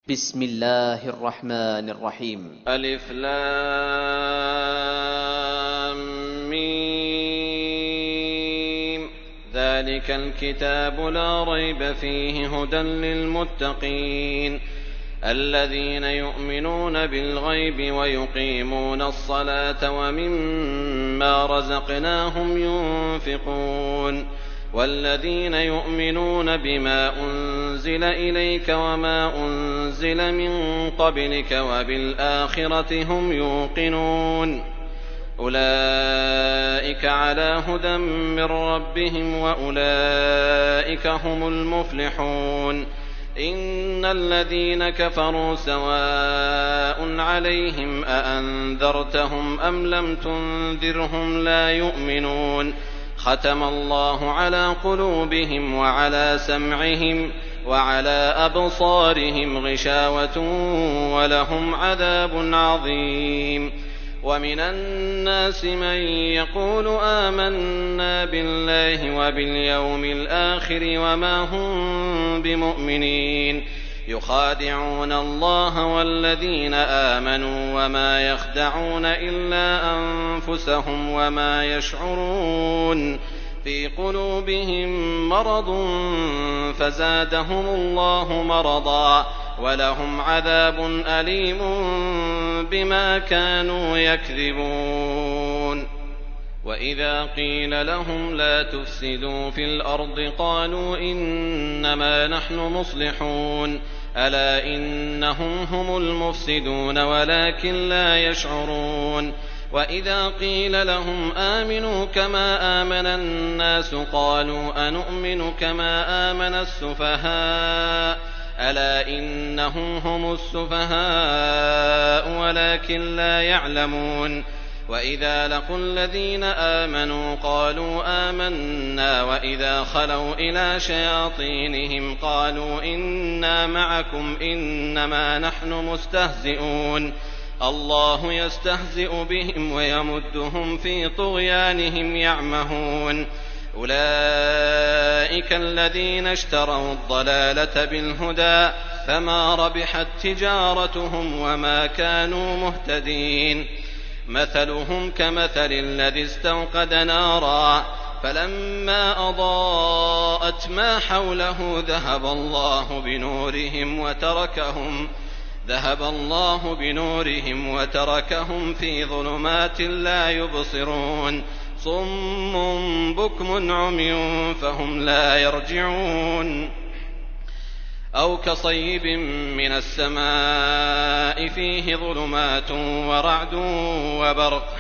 بسم الله الرحمن الرحيم. ألف لام ميم. ذلك الكتاب لا ريب فيه هدى للمتقين الذين يؤمنون بالغيب ويقيمون الصلاة ومما رزقناهم ينفقون والذين يؤمنون بما أنزل إليك وما أنزل من قبلك وبالآخرة هم يوقنون أولئك على هدى من ربهم وأولئك هم المفلحون إن الذين كفروا سواء عليهم أأنذرتهم أم لم تنذرهم لا يؤمنون ختم الله على قلوبهم وعلى سمعهم وعلى أبصارهم غشاوة ولهم عذاب عظيم ومن الناس من يقول آمنا بالله وباليوم الآخر وما هم بمؤمنين يخادعون الله والذين آمنوا وما يخدعون إلا أنفسهم وما يشعرون في قلوبهم مرض فزادهم الله مرضا ولهم عذاب أليم بما كانوا يكذبون وإذا قيل لهم لا تفسدوا في الأرض قالوا إنما نحن مصلحون ألا إنهم هم المفسدون ولكن لا يشعرون وإذا قيل لهم آمنوا كما آمن الناس قالوا أنؤمن كما آمن السفهاء ألا إنهم هم السفهاء ولكن لا يعلمون وإذا لقوا الذين آمنوا قالوا آمنا وإذا خلوا إلى شياطينهم قالوا إنا معكم إنما نحن مستهزئون الله يستهزئ بهم ويمدهم في طغيانهم يعمهون أولئك الذين اشتروا الضلالة بالهدى فما ربحت تجارتهم وما كانوا مهتدين مثلهم كمثل الذي استوقد نارا فلما أضاءت ما حوله ذهب الله بنورهم وتركهم في ظلمات لا يبصرون صم بكم عمي فهم لا يرجعون أو كصيب من السماء فيه ظلمات ورعد وبرق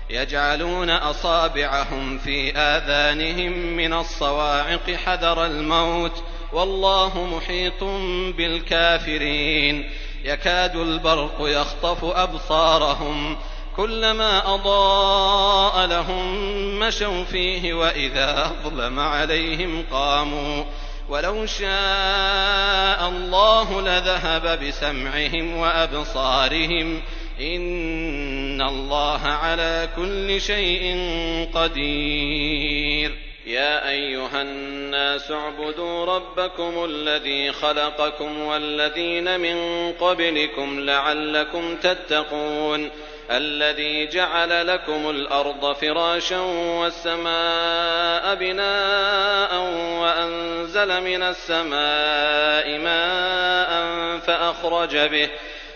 يجعلون أصابعهم في آذانهم من الصواعق حذر الموت والله محيط بالكافرين يكاد البرق يخطف أبصارهم كلما أضاء لهم مشوا فيه وإذا أظلم عليهم قاموا ولو شاء الله لذهب بسمعهم وأبصارهم إن الله على كل شيء قدير يا أيها الناس اعبدوا ربكم الذي خلقكم والذين من قبلكم لعلكم تتقون الذي جعل لكم الأرض فراشا والسماء بناء وأنزل من السماء ماء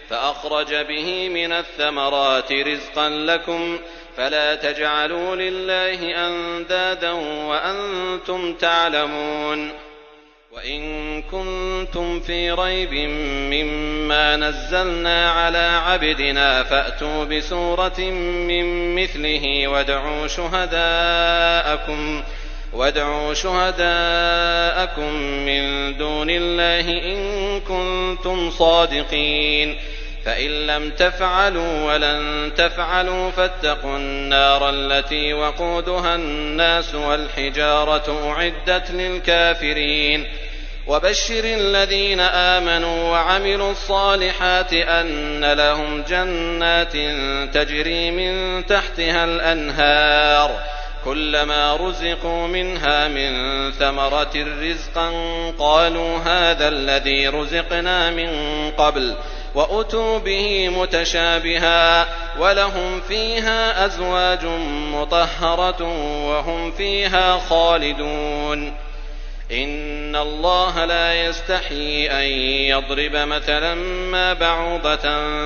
فأخرج به من الثمرات رزقا لكم فلا تجعلوا لله أندادا وأنتم تعلمون وإن كنتم في ريب مما نزلنا على عبدنا فأتوا بسورة من مثله وادعوا شهداءكم من دون الله إن كنتم صادقين فإن لم تفعلوا ولن تفعلوا فاتقوا النار التي وقودها الناس والحجارة أعدت للكافرين وبشر الذين آمنوا وعملوا الصالحات أن لهم جنات تجري من تحتها الأنهار كلما رزقوا منها من ثمرة رزقا قالوا هذا الذي رزقنا من قبل وأتوا به متشابها ولهم فيها أزواج مطهرة وهم فيها خالدون. إن الله لا يستحيي أن يضرب مثلا ما بعوضة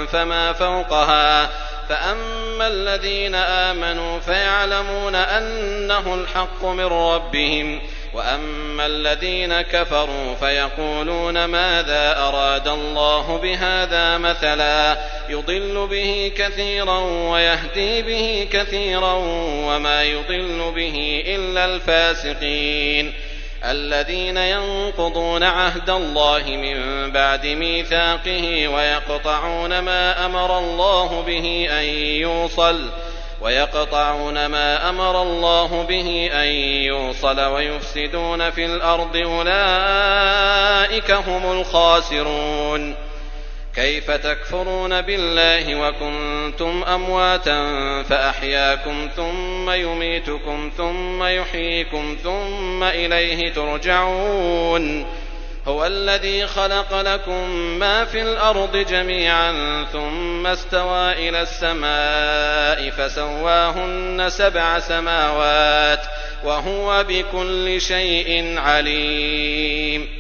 فما فوقها فأما الذين آمنوا فيعلمون أنه الحق من ربهم وأما الذين كفروا فيقولون ماذا أراد الله بهذا مثلا يضل به كثيرا ويهدي به كثيرا وما يضل به إلا الفاسقين الذين ينقضون عهد الله من بعد ميثاقه ويقطعون ما أمر الله به أن يوصل ويفسدون في الأرض أولئك هم الخاسرون. كيف تكفرون بالله وكنتم أمواتا فأحياكم ثم يميتكم ثم يحييكم ثم إليه ترجعون. هو الذي خلق لكم ما في الأرض جميعا ثم استوى إلى السماء فسواهن 7 سماوات وهو بكل شيء عليم.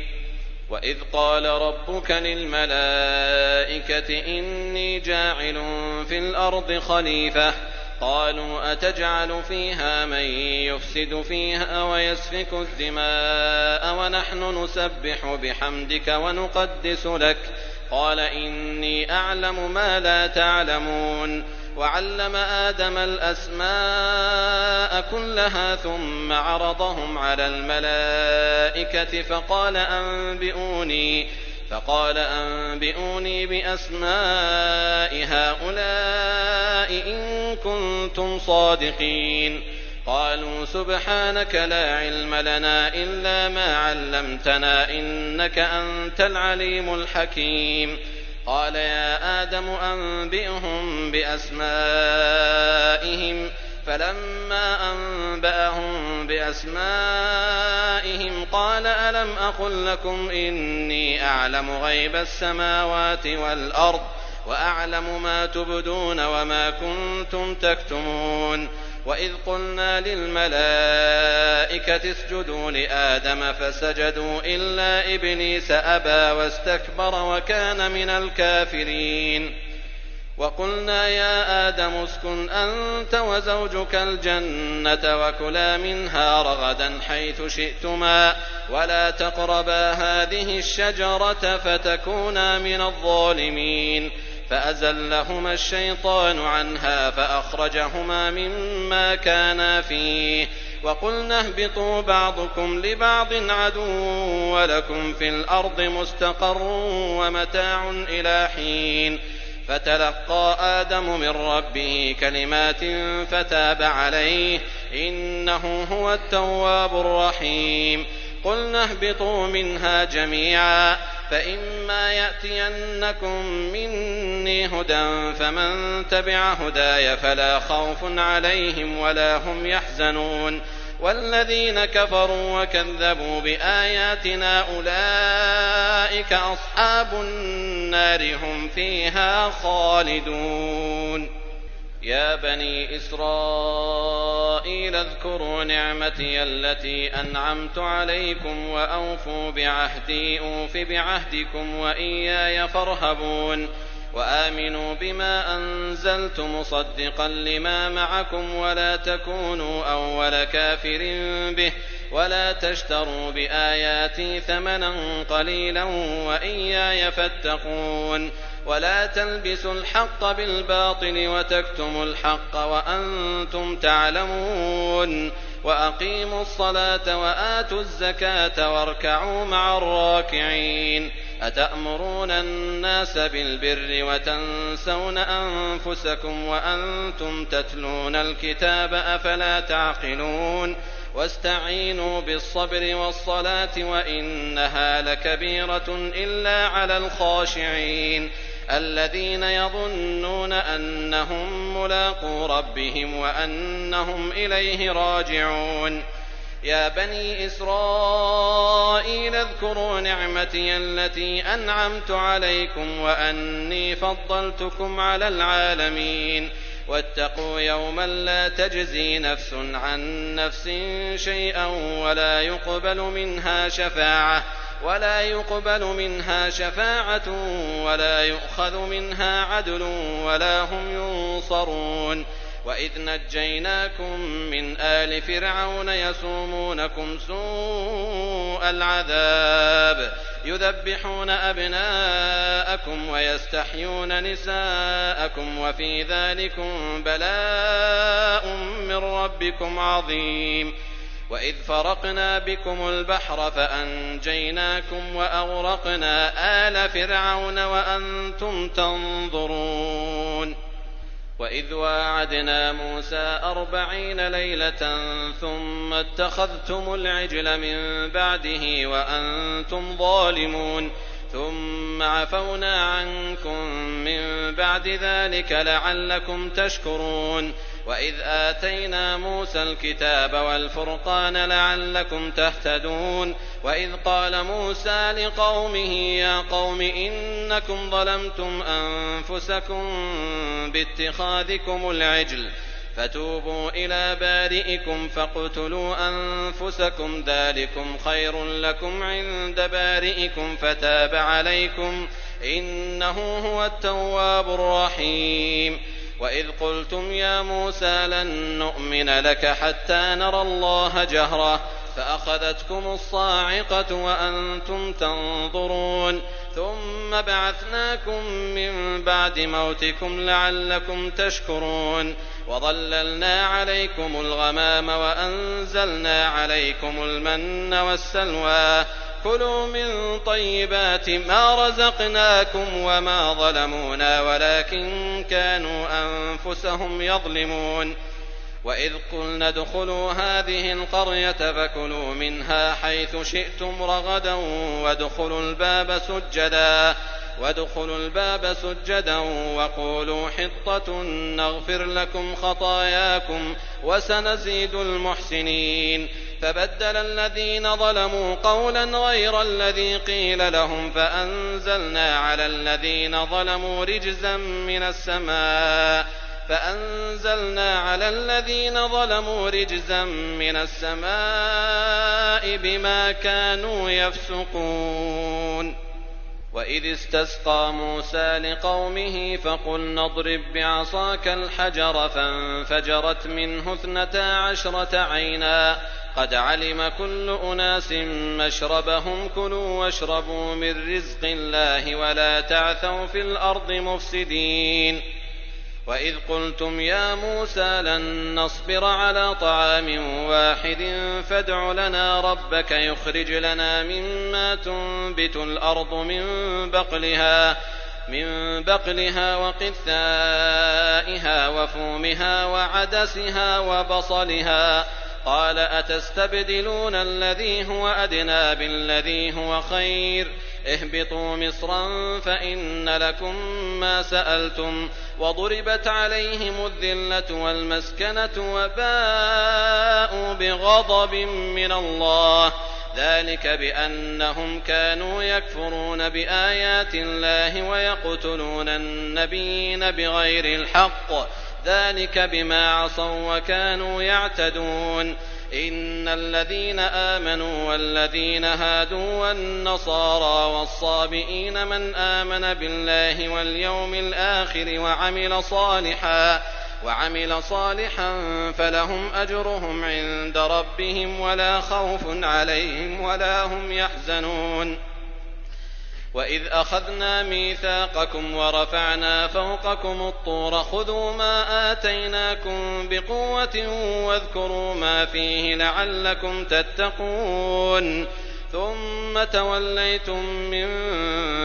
وإذ قال ربك للملائكة إني جاعل في الأرض خليفة قالوا أتجعل فيها من يفسد فيها ويسفك الدماء ونحن نسبح بحمدك ونقدس لك قال إني أعلم ما لا تعلمون. وعلم آدم الأسماء كلها ثم عرضهم على الملائكة فقال أنبئوني بأسماء هؤلاء إن كنتم صادقين. قالوا سبحانك لا علم لنا إلا ما علمتنا إنك أنت العليم الحكيم. قال يا آدم أنبئهم بأسمائهم فلما أنبأهم بأسمائهم قال ألم أقل لكم إني أعلم غيب السماوات والأرض وأعلم ما تبدون وما كنتم تكتمون. وإذ قلنا للملائكة اسجدوا لآدم فسجدوا إلا إبليس أبى واستكبر وكان من الكافرين. وقلنا يا آدم اسكن أنت وزوجك الجنة وكلا منها رغدا حيث شئتما ولا تقربا هذه الشجرة فتكونا من الظالمين. فأزلهما الشيطان عنها فأخرجهما مما كانا فيه وقلنا اهبطوا بعضكم لبعض عدو ولكم في الأرض مستقر ومتاع إلى حين. فتلقى آدم من ربه كلمات فتاب عليه إنه هو التواب الرحيم. قلنا اهبطوا منها جميعا فإما يأتينكم مني هدى فمن تبع هداي فلا خوف عليهم ولا هم يحزنون. والذين كفروا وكذبوا بآياتنا أولئك أصحاب النار هم فيها خالدون. يا بني إسرائيل اذكروا نعمتي التي أنعمت عليكم وأوفوا بعهدي أوف بعهدكم وإياي فارهبون. وآمنوا بما أنزلت مصدقا لما معكم ولا تكونوا أول كافر به ولا تشتروا بآياتي ثمنا قليلا وإياي فاتقون. ولا تلبسوا الحق بالباطل وتكتموا الحق وأنتم تعلمون. وأقيموا الصلاة وآتوا الزكاة واركعوا مع الراكعين. أتأمرون الناس بالبر وتنسون أنفسكم وأنتم تتلون الكتاب أفلا تعقلون. واستعينوا بالصبر والصلاة وإنها لكبيرة إلا على الخاشعين الذين يظنون أنهم ملاقو ربهم وأنهم إليه راجعون. يا بني إسرائيل اذكروا نعمتي التي أنعمت عليكم وأني فضلتكم على العالمين واتقوا يوما لا تجزي نفس عن نفس شيئا ولا يقبل منها شفاعة ولا يؤخذ منها عدل ولا هم ينصرون. وإذ نجيناكم من آل فرعون يسومونكم سوء العذاب يذبحون أبناءكم ويستحيون نساءكم وفي ذلكم بلاء من ربكم عظيم. وإذ فرقنا بكم البحر فأنجيناكم وأغرقنا آل فرعون وأنتم تنظرون. وإذ واعدنا موسى 40 ليلة ثم اتخذتم العجل من بعده وأنتم ظالمون ثم عفونا عنكم من بعد ذلك لعلكم تشكرون. وإذ آتينا موسى الكتاب والفرقان لعلكم تهتدون. وإذ قال موسى لقومه يا قوم إنكم ظلمتم أنفسكم باتخاذكم العجل فتوبوا إلى بارئكم فاقتلوا أنفسكم ذلكم خير لكم عند بارئكم فتاب عليكم إنه هو التواب الرحيم. وإذ قلتم يا موسى لن نؤمن لك حتى نرى الله جهرة فأخذتكم الصاعقة وأنتم تنظرون ثم بعثناكم من بعد موتكم لعلكم تشكرون. وظللنا عليكم الغمام وأنزلنا عليكم المن والسلوى كلوا من طيبات ما رزقناكم وما ظلمونا ولكن كانوا أنفسهم يظلمون. وإذ قلنا ادخلوا هذه القرية فكلوا منها حيث شئتم رغدا وادخلوا الباب سجدا وقولوا حطة نغفر لكم خطاياكم وسنزيد المحسنين. فبدل الذين ظلموا قولا غير الذي قيل لهم فأنزلنا على الذين ظلموا رجزا من السماء بما كانوا يفسقون. وإذ استسقى موسى لقومه فقلنا اضرب بعصاك الحجر فانفجرت منه 12 عينا قد علم كل أناس مشربهم كلوا واشربوا من رزق الله ولا تعثوا في الأرض مفسدين. وإذ قلتم يا موسى لن نصبر على طعام واحد فادع لنا ربك يخرج لنا مما تنبت الأرض من بقلها وقثائها وفومها وعدسها وبصلها قال أتستبدلون الذي هو أدنى بالذي هو خير اهبطوا مصرا فإن لكم ما سألتم وضربت عليهم الذلة والمسكنة وباءوا بغضب من الله ذلك بأنهم كانوا يكفرون بآيات الله ويقتلون النبيين بغير الحق ذلك بما عصوا وكانوا يعتدون. إن الذين آمنوا والذين هادوا والنصارى والصابئين من آمن بالله واليوم الآخر وعمل صالحا فلهم أجرهم عند ربهم ولا خوف عليهم ولا هم يحزنون. وإذ أخذنا ميثاقكم ورفعنا فوقكم الطور خذوا ما آتيناكم بقوة واذكروا ما فيه لعلكم تتقون ثم توليتم من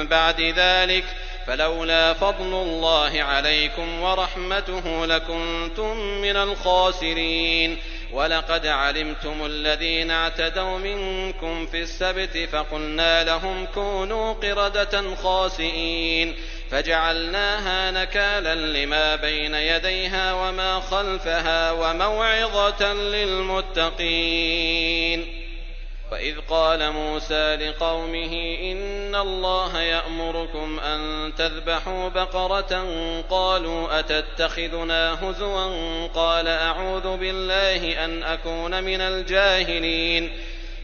بعد ذلك فلولا فضل الله عليكم ورحمته لكنتم من الخاسرين. ولقد علمتم الذين اعتدوا منكم في السبت فقلنا لهم كونوا قردة خاسئين فجعلناها نكالا لما بين يديها وما خلفها وموعظة للمتقين. وإذ قال موسى لقومه إن الله يأمركم أن تذبحوا بقرة قالوا أتتخذنا هزوا قال أعوذ بالله أن أكون من الجاهلين.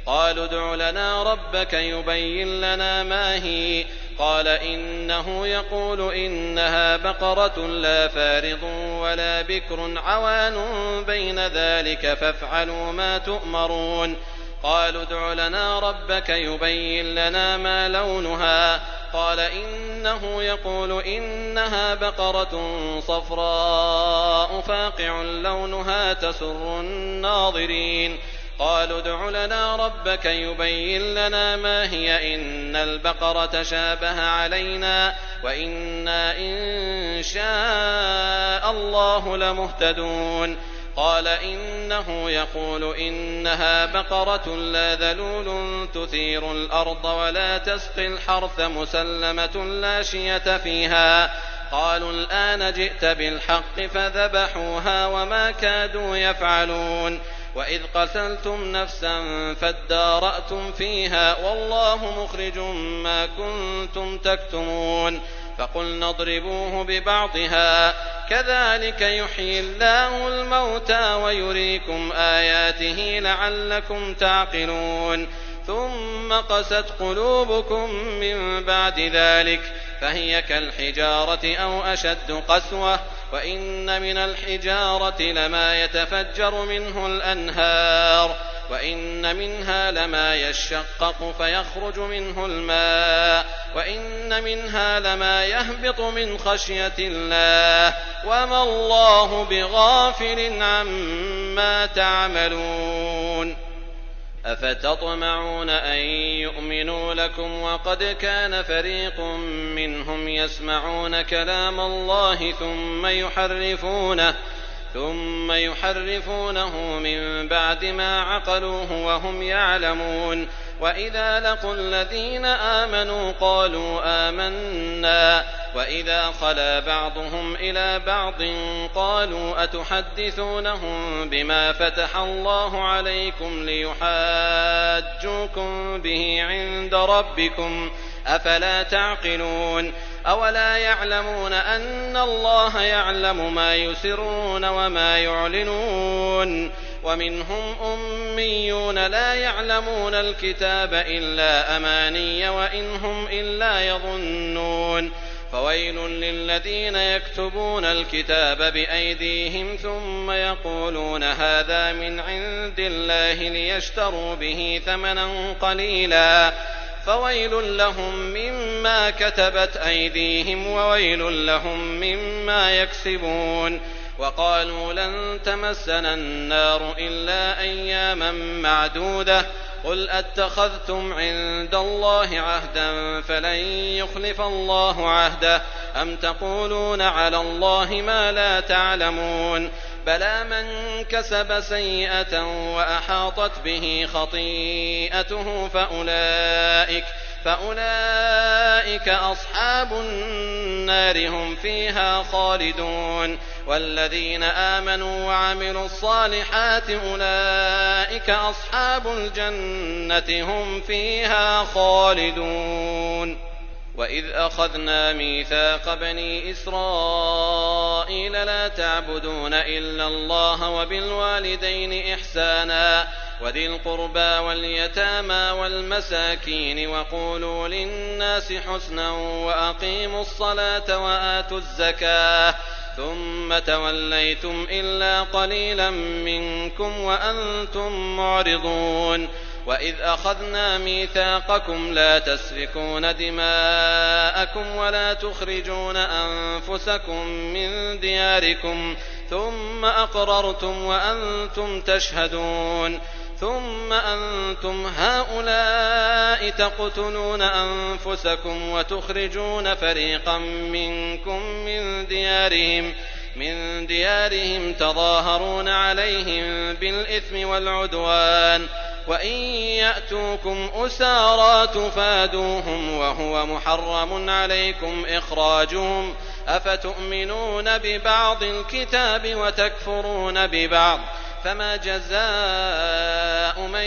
قالوا ادع لنا ربك يبين لنا ما هي قال إنه يقول إنها بقرة لا فارض ولا بكر عوان بين ذلك فافعلوا ما تؤمرون. قالوا ادع لنا ربك يبين لنا ما لونها قال إنه يقول إنها بقرة صفراء فاقع لونها تسر الناظرين. قالوا ادع لنا ربك يبين لنا ما هي إن البقرة شابه علينا وإنا إن شاء الله لمهتدون. قال إنه يقول إنها بقرة لا ذلول تثير الأرض ولا تسقي الحرث مسلمة لا شية فيها. قالوا الآن جئت بالحق فذبحوها وما كادوا يفعلون. وإذ قتلتم نفسا فادارأتم فيها والله مخرج ما كنتم تكتمون. فقلنا اضربوه ببعضها كذلك يحيي الله الموتى ويريكم آياته لعلكم تعقلون. ثم قست قلوبكم من بعد ذلك فهي كالحجارة أو أشد قسوة وإن من الحجارة لما يتفجر منه الأنهار وإن منها لما يشقق فيخرج منه الماء وإن منها لما يهبط من خشية الله وما الله بغافل عما تعملون. أفتطمعون أن يؤمنوا لكم وقد كان فريق منهم يسمعون كلام الله ثم يحرفونه من بعد ما عقلوه وهم يعلمون. وإذا لقوا الذين آمنوا قالوا آمنا وإذا خلا بعضهم إلى بعض قالوا أتحدثونهم بما فتح الله عليكم ليحاجوكم به عند ربكم أفلا تعقلون. أولا يعلمون أن الله يعلم ما يسرون وما يعلنون. ومنهم أميون لا يعلمون الكتاب إلا أماني وإن هم إلا يظنون. فويل للذين يكتبون الكتاب بأيديهم ثم يقولون هذا من عند الله ليشتروا به ثمنا قليلا فويل لهم مما كتبت أيديهم وويل لهم مما يكسبون. وقالوا لن تمسنا النار إلا أياما معدودة قل أتخذتم عند الله عهدا فلن يخلف الله عهده أم تقولون على الله ما لا تعلمون. بلى من كسب سيئة وأحاطت به خطيئته فأولئك أصحاب النار هم فيها خالدون. والذين آمنوا وعملوا الصالحات أولئك أصحاب الجنة هم فيها خالدون. وإذ أخذنا ميثاق بني إسرائيل لا تعبدون إلا الله وبالوالدين إحسانا وذي القربى واليتامى والمساكين وقولوا للناس حسنا وأقيموا الصلاة وآتوا الزكاة ثم توليتم إلا قليلا منكم وأنتم معرضون. وإذ أخذنا ميثاقكم لا تسفكون دماءكم ولا تخرجون أنفسكم من دياركم ثم أقررتم وأنتم تشهدون. ثم أنتم هؤلاء تقتلون أنفسكم وتخرجون فريقا منكم من ديارهم تظاهرون عليهم بالإثم والعدوان وإن يأتوكم أسارى تفادوهم وهو محرم عليكم إخراجهم أفتؤمنون ببعض الكتاب وتكفرون ببعض فما جزاء من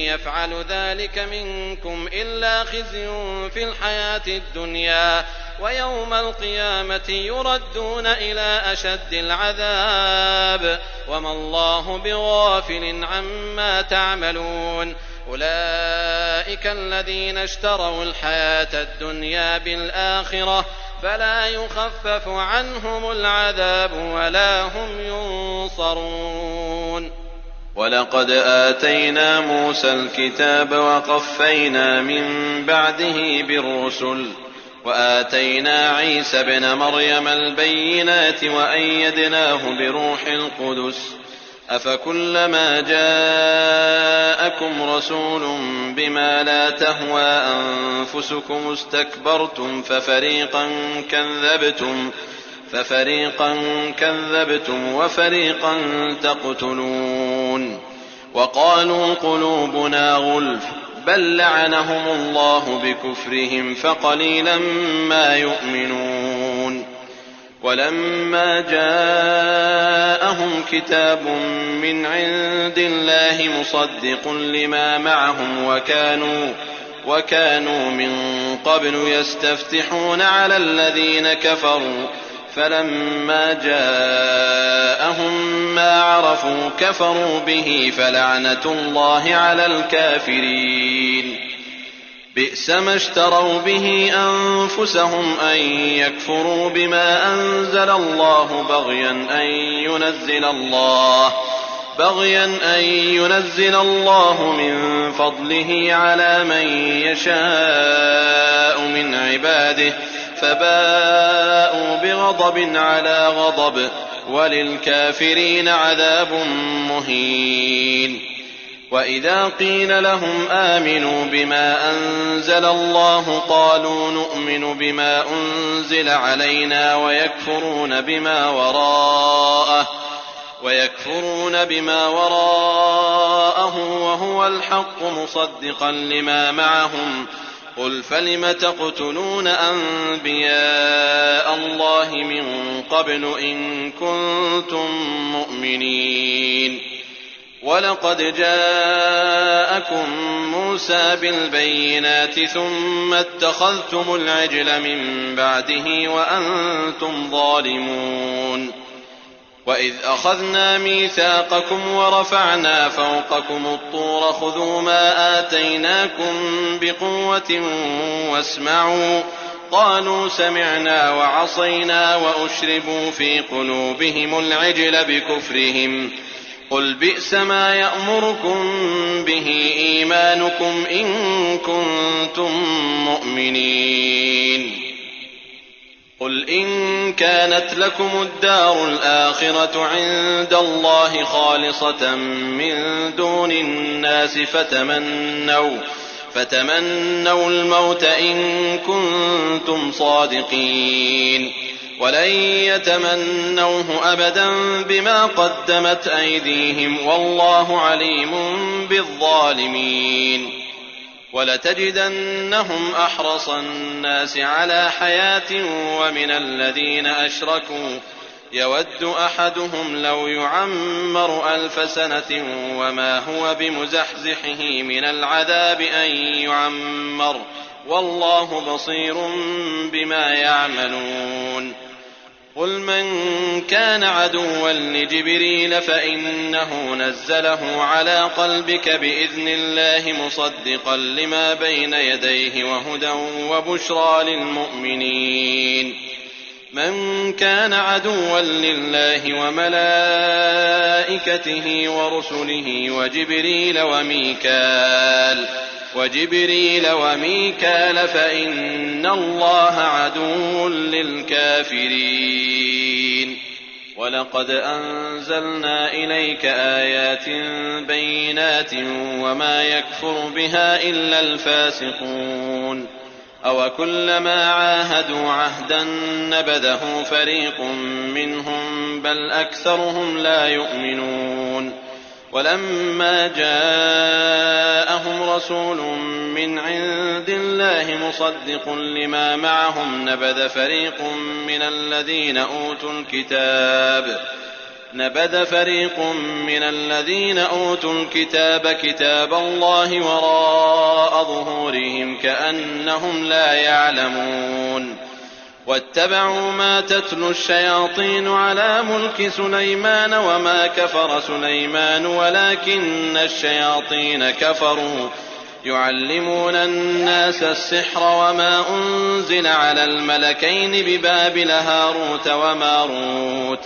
يفعل ذلك منكم إلا خزي في الحياة الدنيا ويوم القيامة يردون إلى أشد العذاب وما الله بغافل عما تعملون أولئك الذين اشتروا الحياة الدنيا بالآخرة فلا يخفف عنهم العذاب ولا هم ينصرون. ولقد آتينا موسى الكتاب وقفينا من بعده بالرسل وآتينا عيسى ابن مريم البينات وأيدناه بروح القدس أفكلما جاءكم رسول بما لا تهوى أنفسكم استكبرتم ففريقا كذبتم وفريقا تقتلون وقالوا قلوبنا غلف بل لعنهم الله بكفرهم فقليلا ما يؤمنون ولما جاءهم كتاب من عند الله مصدق لما معهم وكانوا من قبل يستفتحون على الذين كفروا فلما جاءهم ما عرفوا كفروا به فلعنة الله على الكافرين بئس ما اشتروا به أنفسهم أن يكفروا بما أنزل الله بغيا أن ينزل الله من فضله على من يشاء من عباده فباءوا بغضب على غضب وللكافرين عذاب مهين. وإذا قيل لهم آمنوا بما أنزل الله قالوا نؤمن بما أنزل علينا ويكفرون بما وراءه وهو الحق مصدقا لما معهم قل فلم تقتلون أنبياء الله من قبل إن كنتم مؤمنين ولقد جاءكم موسى بالبينات ثم اتخذتم العجل من بعده وأنتم ظالمون وإذ أخذنا ميثاقكم ورفعنا فوقكم الطور خذوا ما آتيناكم بقوة واسمعوا قالوا سمعنا وعصينا وأشربوا في قلوبهم العجل بكفرهم قل بئس ما يأمركم به إيمانكم إن كنتم مؤمنين قل إن كانت لكم الدار الآخرة عند الله خالصة من دون الناس فتمنوا الموت إن كنتم صادقين ولن يتمنوه أبدا بما قدمت أيديهم والله عليم بالظالمين ولتجدنهم أحرص الناس على حياة ومن الذين أشركوا يود أحدهم لو يعمر 1000 سنة وما هو بمزحزحه من العذاب أن يعمر والله بصير بما يعملون قل من كان عدوا لجبريل فإنه نزله على قلبك بإذن الله مصدقا لما بين يديه وهدى وبشرى للمؤمنين من كان عدوا لله وملائكته ورسله وجبريل وميكال فإن الله عدو للكافرين ولقد أنزلنا إليك آيات بينات وما يكفر بها إلا الفاسقون أوكلما عاهدوا عهدا نبذه فريق منهم بل أكثرهم لا يؤمنون ولما جاءهم رسول من عند الله مصدق لما معهم نبذ فريق من الذين أوتوا الكتاب كتاب الله وراء ظهورهم كأنهم لا يعلمون واتبعوا ما تتلو الشياطين على ملك سليمان وما كفر سليمان ولكن الشياطين كفروا يعلمون الناس السحر وما أنزل على الملكين ببابل هاروت وماروت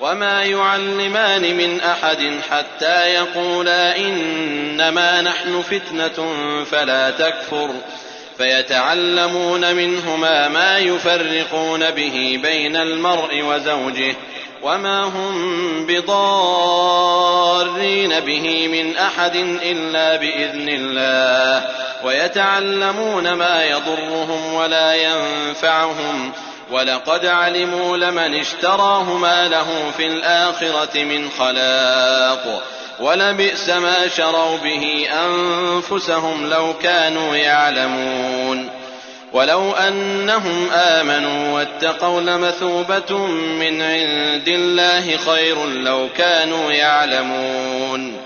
وما يعلمان من أحد حتى يقولا إنما نحن فتنة فلا تكفر فيتعلمون منهما ما يفرقون به بين المرء وزوجه وما هم بضارين به من أحد إلا بإذن الله ويتعلمون ما يضرهم ولا ينفعهم ولقد علموا لمن اشتراه ما له في الآخرة من خلاق ولبئس ما شروا به أنفسهم لو كانوا يعلمون ولو أنهم آمنوا واتقوا لمثوبة من عند الله خير لو كانوا يعلمون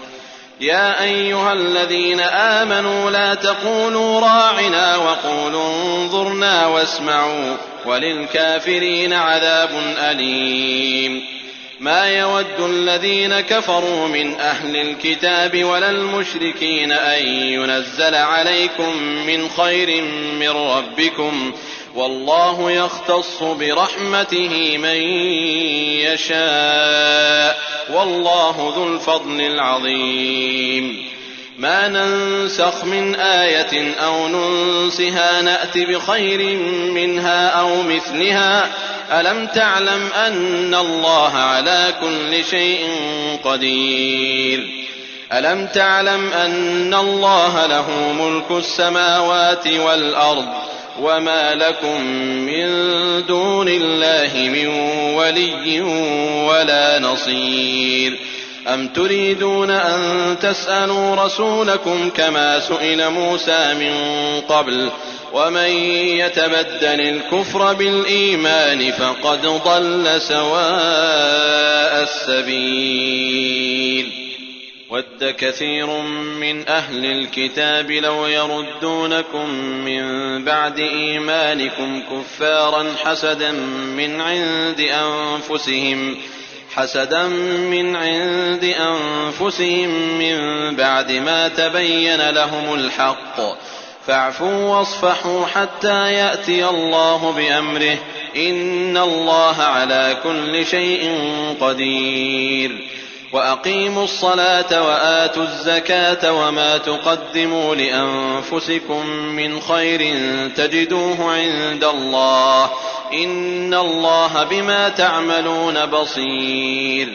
يا أيها الذين آمنوا لا تقولوا راعنا وقولوا انظرنا واسمعوا وللكافرين عذاب أليم ما يود الذين كفروا من أهل الكتاب ولا المشركين أن ينزل عليكم من خير من ربكم والله يختص برحمته من يشاء والله ذو الفضل العظيم ما ننسخ من آية أو ننسها نأت بخير منها أو مثلها ألم تعلم أن الله على كل شيء قدير ألم تعلم أن الله له ملك السماوات والأرض وما لكم من دون الله من ولي ولا نصير أم تريدون أن تسألوا رسولكم كما سئل موسى من قبل ومن يتبدل الكفر بالإيمان فقد ضل سواء السبيل ود كثير من أهل الكتاب لو يردونكم من بعد إيمانكم كفارا حسدا من عند أنفسهم من بعد ما تبين لهم الحق فاعفوا واصفحوا حتى يأتي الله بأمره إن الله على كل شيء قدير وأقيموا الصلاة وآتوا الزكاة وما تقدموا لأنفسكم من خير تجدوه عند الله إن الله بما تعملون بصير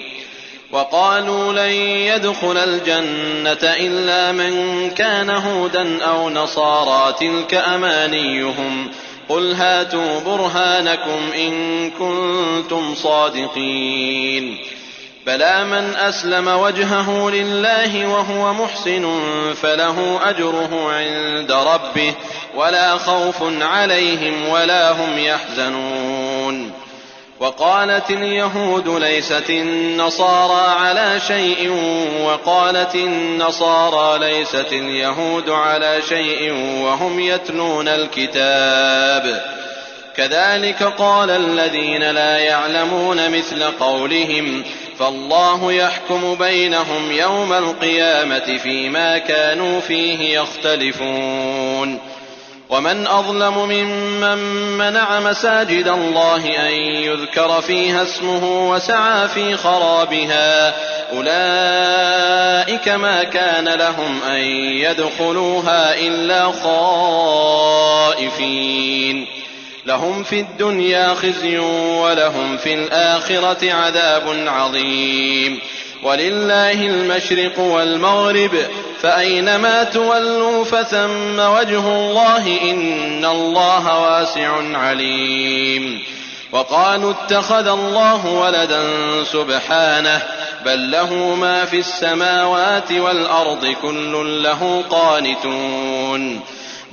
وقالوا لن يدخل الجنة إلا من كان هودا أو نصارى تلك أمانيهم قل هاتوا برهانكم إن كنتم صادقين بلى من أسلم وجهه لله وهو محسن فله أجره عند ربه ولا خوف عليهم ولا هم يحزنون وقالت اليهود ليست النصارى على شيء وقالت النصارى ليست اليهود على شيء وهم يتلون الكتاب كذلك قال الذين لا يعلمون مثل قولهم فالله يحكم بينهم يوم القيامة فيما كانوا فيه يختلفون ومن أظلم ممن منع مساجد الله أن يذكر فيها اسمه وسعى في خرابها أولئك ما كان لهم أن يدخلوها إلا خائفين لهم في الدنيا خزي ولهم في الآخرة عذاب عظيم ولله المشرق والمغرب فأينما تولوا فثم وجه الله إن الله واسع عليم وقالوا اتخذ الله ولدا سبحانه بل له ما في السماوات والأرض كل له قانتون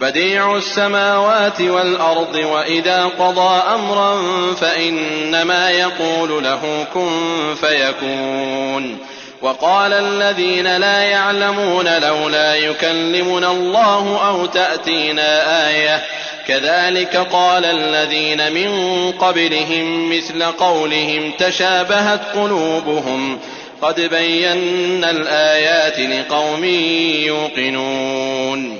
بديع السماوات والأرض وإذا قضى أمرا فإنما يقول له كن فيكون وقال الذين لا يعلمون لولا يكلمنا الله أو تأتينا آية كذلك قال الذين من قبلهم مثل قولهم تشابهت قلوبهم قد بينا الآيات لقوم يوقنون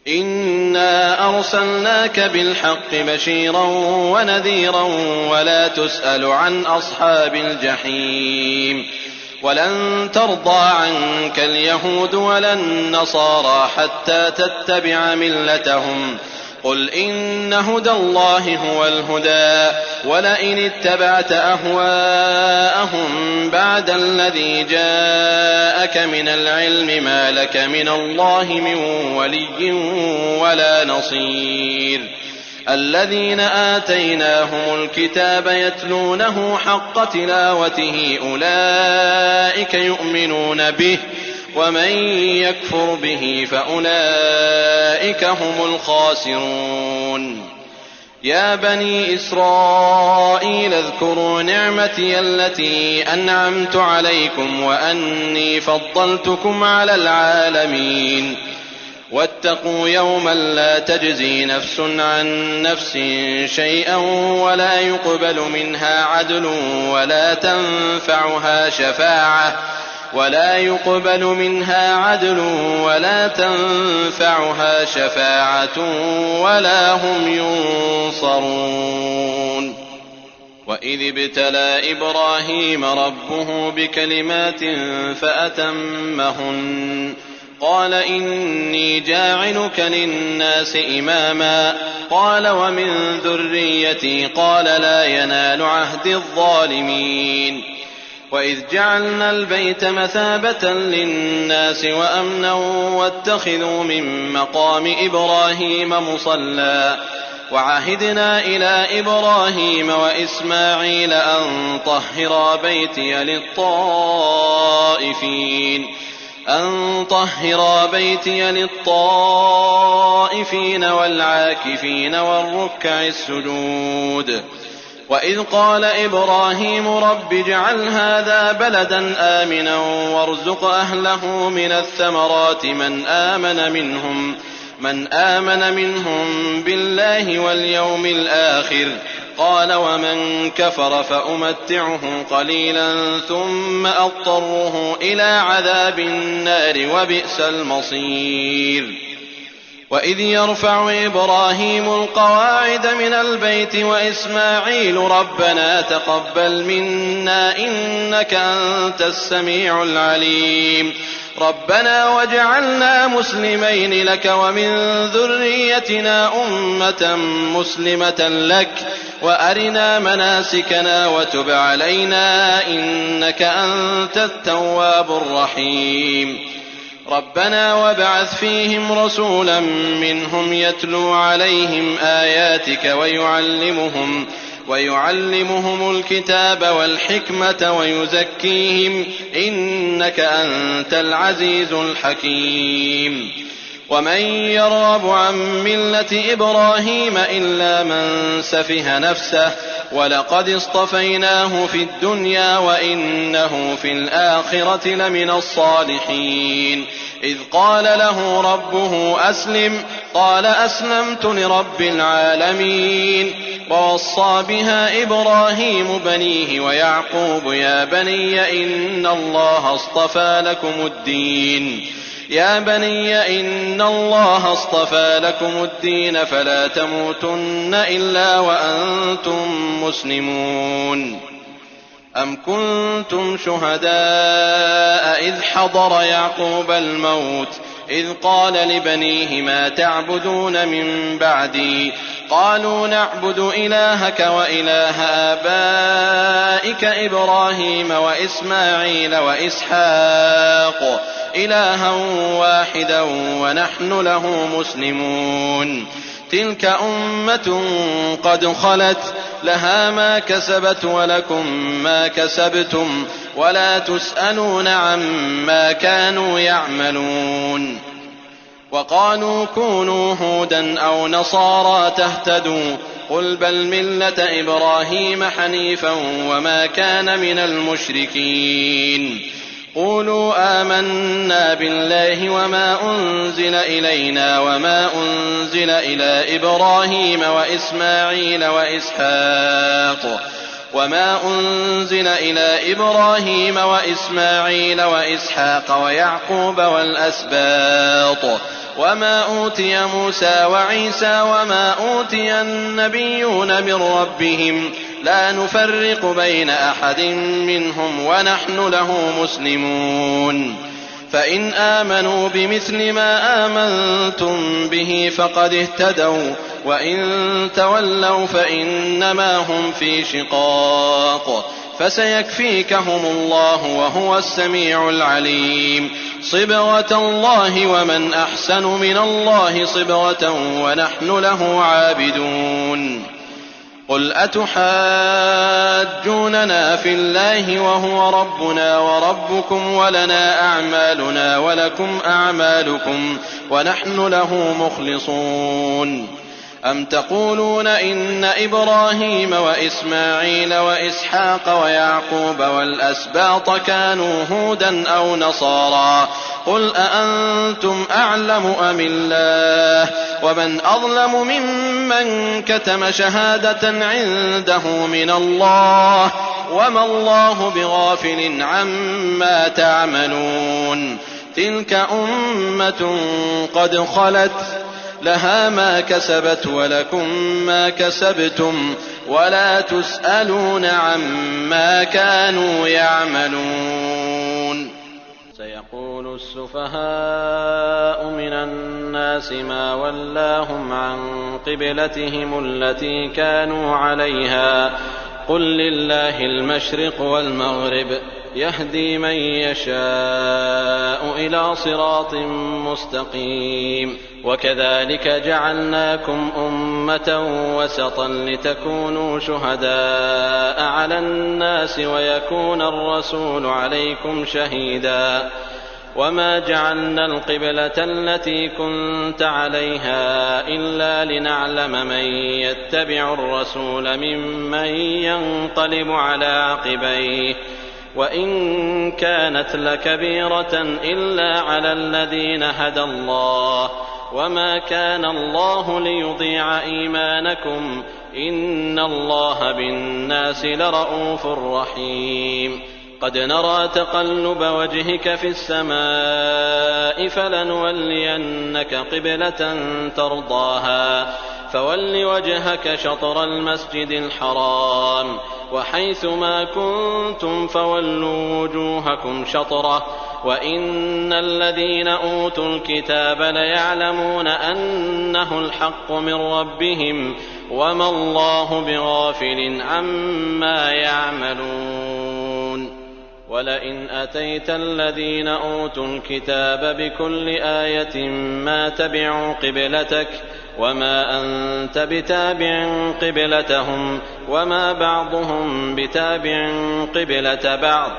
إنا أرسلناك بالحق بشيرا ونذيرا ولا تسأل عن أصحاب الجحيم ولن ترضى عنك اليهود ولا النصارى حتى تتبع ملتهم قل إن هدى الله هو الهدى ولئن اتبعت أهواءهم بعد الذي جاءك من العلم ما لك من الله من ولي ولا نصير الذين آتيناهم الكتاب يتلونه حق تلاوته أولئك يؤمنون به ومن يكفر به فأولئك هم الخاسرون يا بني إسرائيل اذكروا نعمتي التي أنعمت عليكم وأني فضلتكم على العالمين واتقوا يوما لا تجزي نفس عن نفس شيئا ولا يقبل منها عدل ولا تنفعها شفاعة ولا هم ينصرون وإذ ابتلى إبراهيم ربه بكلمات فأتمهن قال إني جاعلك للناس إماما قال ومن ذريتي قال لا ينال عهد الظالمين وإذ جعلنا البيت مثابة للناس وأمنا واتخذوا من مقام إبراهيم مصلى وعهدنا إلى إبراهيم وإسماعيل أن طهرا بيتي للطائفين والعاكفين والركع السجود وإذ قال إبراهيم رب اجعل هذا بلدا آمنا وارزق أهله من الثمرات من آمن منهم بالله واليوم الآخر قال ومن كفر فأمتعه قليلا ثم أضطره إلى عذاب النار وبئس المصير وإذ يرفع إبراهيم القواعد من البيت وإسماعيل ربنا تقبل منا إنك أنت السميع العليم ربنا واجعلنا مسلمين لك ومن ذريتنا أمة مسلمة لك وأرنا مناسكنا وتب علينا إنك أنت التواب الرحيم ربنا وابعث فيهم رسولا منهم يتلو عليهم آياتك ويعلمهم الكتاب والحكمة ويزكيهم إنك أنت العزيز الحكيم ومن يرغب عن ملة إبراهيم إلا من سفه نفسه ولقد اصطفيناه في الدنيا وإنه في الآخرة لمن الصالحين إذ قال له ربه أسلم قال أسلمت لرب العالمين ووصى بها إبراهيم بنيه ويعقوب يا بني إن الله اصطفى لكم الدين فلا تموتن إلا وأنتم مسلمون أم كنتم شهداء إذ حضر يعقوب الموت إذ قال لبنيه ما تعبدون من بعدي قالوا نعبد إلهك وإله آبائك إبراهيم وإسماعيل وإسحاق إلها واحدا ونحن له مسلمون تلك أمة قد خلت لها ما كسبت ولكم ما كسبتم ولا تسألون عما كانوا يعملون. وقالوا كونوا هودا أو نصارى تهتدوا قل بل ملة إبراهيم حنيفا وما كان من المشركين. قولوا آمنا بالله وما أنزل إلينا وما أنزل إلى إبراهيم وإسماعيل وإسحاق ويعقوب والأسباط وما أوتي موسى وعيسى وما أوتي النبيون من ربهم لا نفرق بين أحد منهم ونحن له مسلمون. فإن آمنوا بمثل ما آمنتم به فقد اهتدوا وإن تولوا فإنما هم في شقاق فسيكفيكهم الله وهو السميع العليم. صبغة الله ومن أحسن من الله صبغة ونحن له عابدون. قل أتحاجوننا في الله وهو ربنا وربكم ولنا أعمالنا ولكم أعمالكم ونحن له مخلصون. أم تقولون إن إبراهيم وإسماعيل وإسحاق ويعقوب والأسباط كانوا هودا أو نصارى قل أأنتم أعلم أم الله ومن أظلم ممن كتم شهادة عنده من الله وما الله بغافل عما تعملون. تلك أمة قد خلت لها ما كسبت ولكم ما كسبتم ولا تسألون عما كانوا يعملون. سيقول السفهاء من الناس ما ولاهم عن قبلتهم التي كانوا عليها قل لله المشرق والمغرب يهدي من يشاء إلى صراط مستقيم. وكذلك جعلناكم أمة وسطا لتكونوا شهداء على الناس ويكون الرسول عليكم شهيدا. وما جعلنا القبلة التي كنت عليها إلا لنعلم من يتبع الرسول ممن ينقلب على عقبيه وإن كانت لكبيرة إلا على الذين هدى الله وما كان الله ليضيع إيمانكم إن الله بالناس لرءوف رحيم. قد نرى تقلب وجهك في السماء فلنولينك قبلة ترضاها فول وجهك شطر المسجد الحرام وحيث ما كنتم فولوا وجوهكم شطره وإن الذين أوتوا الكتاب ليعلمون أنه الحق من ربهم وما الله بغافل عما يعملون. ولئن أتيت الذين أوتوا الكتاب بكل آية ما تبعوا قبلتك وما أنت بتابع قبلتهم وما بعضهم بتابع قبلة بعض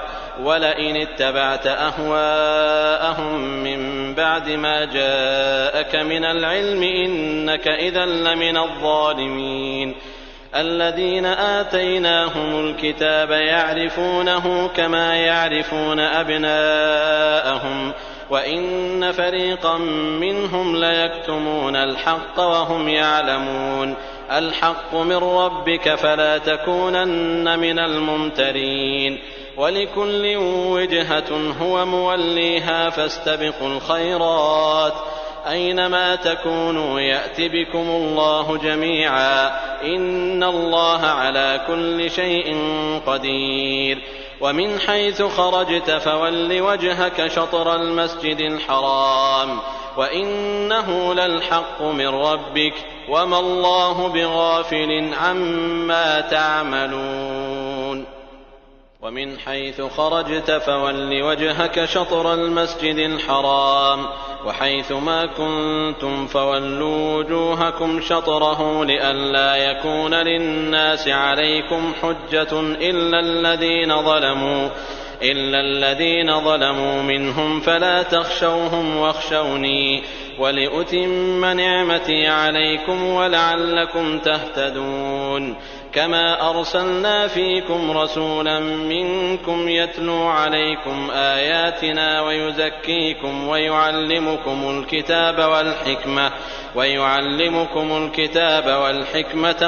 ولئن اتبعت أهواءهم من بعد ما جاءك من العلم إنك إذا لمن الظالمين. الذين آتيناهم الكتاب يعرفونه كما يعرفون أبناءهم وإن فريقا منهم ليكتمون الحق وهم يعلمون. الحق من ربك فلا تكونن من الممترين. ولكل وجهة هو موليها فاستبقوا الخيرات أينما تكونوا يأت بكم الله جميعا إن الله على كل شيء قدير. ومن حيث خرجت فول وجهك شطر المسجد الحرام وإنه للحق من ربك وما الله بغافل عما تعملون. ومن حيث خرجت فول وجهك شطر المسجد الحرام وحيث ما كنتم فولوا وجوهكم شطره لئلا يكون للناس عليكم حجة إلا الذين ظلموا منهم فلا تخشوهم واخشوني ولأتم نعمتي عليكم ولعلكم تهتدون كما أرسلنا فيكم رسولا منكم يتلو عليكم آياتنا ويزكيكم ويعلمكم الكتاب والحكمة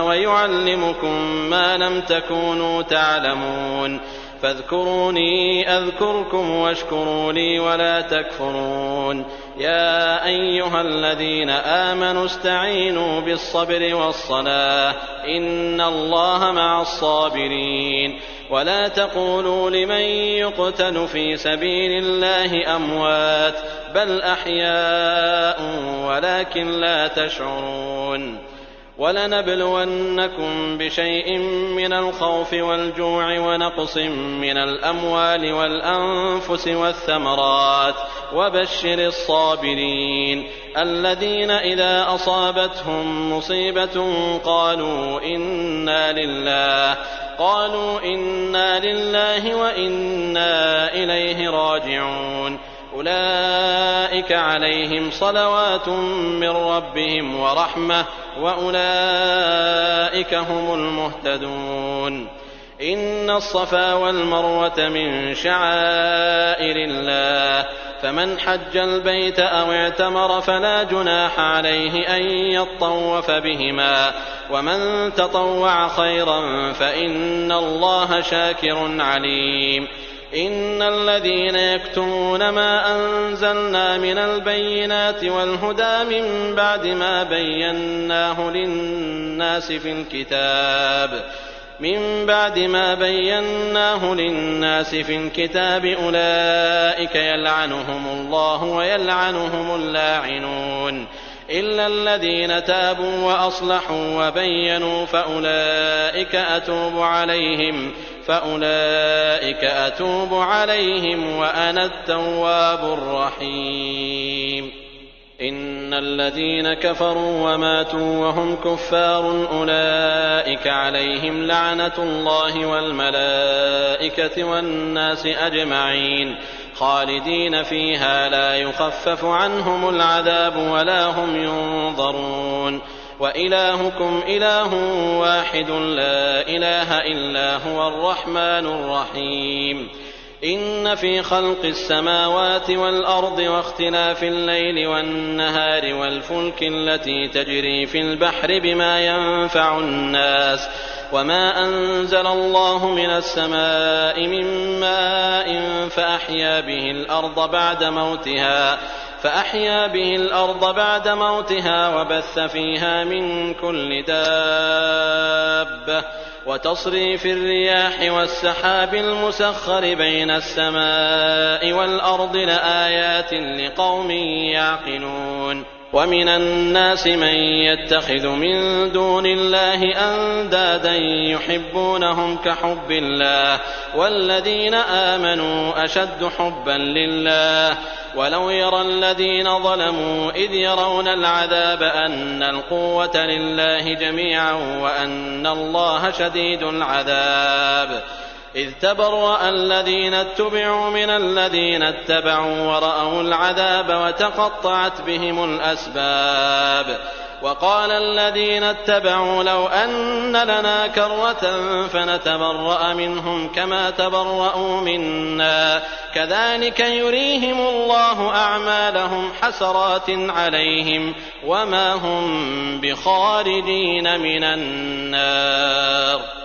ويعلمكم ما لم تكونوا تعلمون فاذكروني أذكركم واشكروا لي ولا تكفرون يا أيها الذين آمنوا استعينوا بالصبر والصلاة إن الله مع الصابرين ولا تقولوا لمن يقتل في سبيل الله أموات بل أحياء ولكن لا تشعرون ولنبلونكم بشيء من الخوف والجوع ونقص من الأموال والأنفس والثمرات وبشر الصابرين الذين إذا أصابتهم مصيبة قالوا إنا لله وإنا إليه راجعون أولئك عليهم صلوات من ربهم ورحمة وأولئك هم المهتدون إن الصفا والمروة من شعائر الله فمن حج البيت أو اعتمر فلا جناح عليه أن يطوف بهما ومن تطوع خيرا فإن الله شاكر عليم إن الذين يكتمون ما أنزلنا من البينات والهدى من بعد ما بيناه للناس في الكتاب أولئك يلعنهم الله ويلعنهم اللاعنون إلا الذين تابوا وأصلحوا وبينوا فأولئك أتوب عليهم وأنا التواب الرحيم إن الذين كفروا وماتوا وهم كفار أولئك عليهم لعنة الله والملائكة والناس أجمعين خالدين فيها لا يخفف عنهم العذاب ولا هم ينظرون وإلهكم إله واحد لا إله إلا هو الرحمن الرحيم إن في خلق السماوات والأرض واختلاف الليل والنهار والفلك التي تجري في البحر بما ينفع الناس وما أنزل الله من السماء من ماء فأحيا به الأرض بعد موتها وبث فيها من كل دابة وتصريف الرياح والسحاب المسخر بين السماء والأرض لآيات لقوم يعقلون ومن الناس من يتخذ من دون الله أندادا يحبونهم كحب الله والذين آمنوا أشد حبا لله ولو يرى الذين ظلموا إذ يرون العذاب أن القوة لله جميعا وأن الله شديد العذاب إذ تبرأ الذين اتبعوا من الذين اتبعوا ورأوا العذاب وتقطعت بهم الأسباب وقال الذين اتبعوا لو أن لنا كرة فنتبرأ منهم كما تبرأوا منا كذلك يريهم الله أعمالهم حسرات عليهم وما هم بخارجين من النار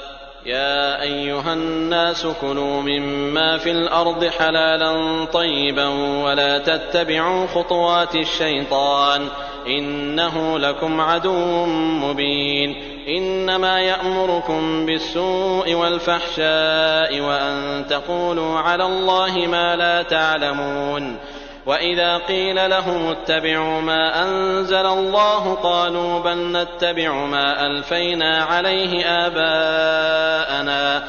يا أيها الناس كلوا مما في الأرض حلالا طيبا ولا تتبعوا خطوات الشيطان إنه لكم عدو مبين إنما يأمركم بالسوء والفحشاء وأن تقولوا على الله ما لا تعلمون وإذا قيل لهم اتبعوا ما أنزل الله قالوا بل نتبع ما ألفينا عليه آباءنا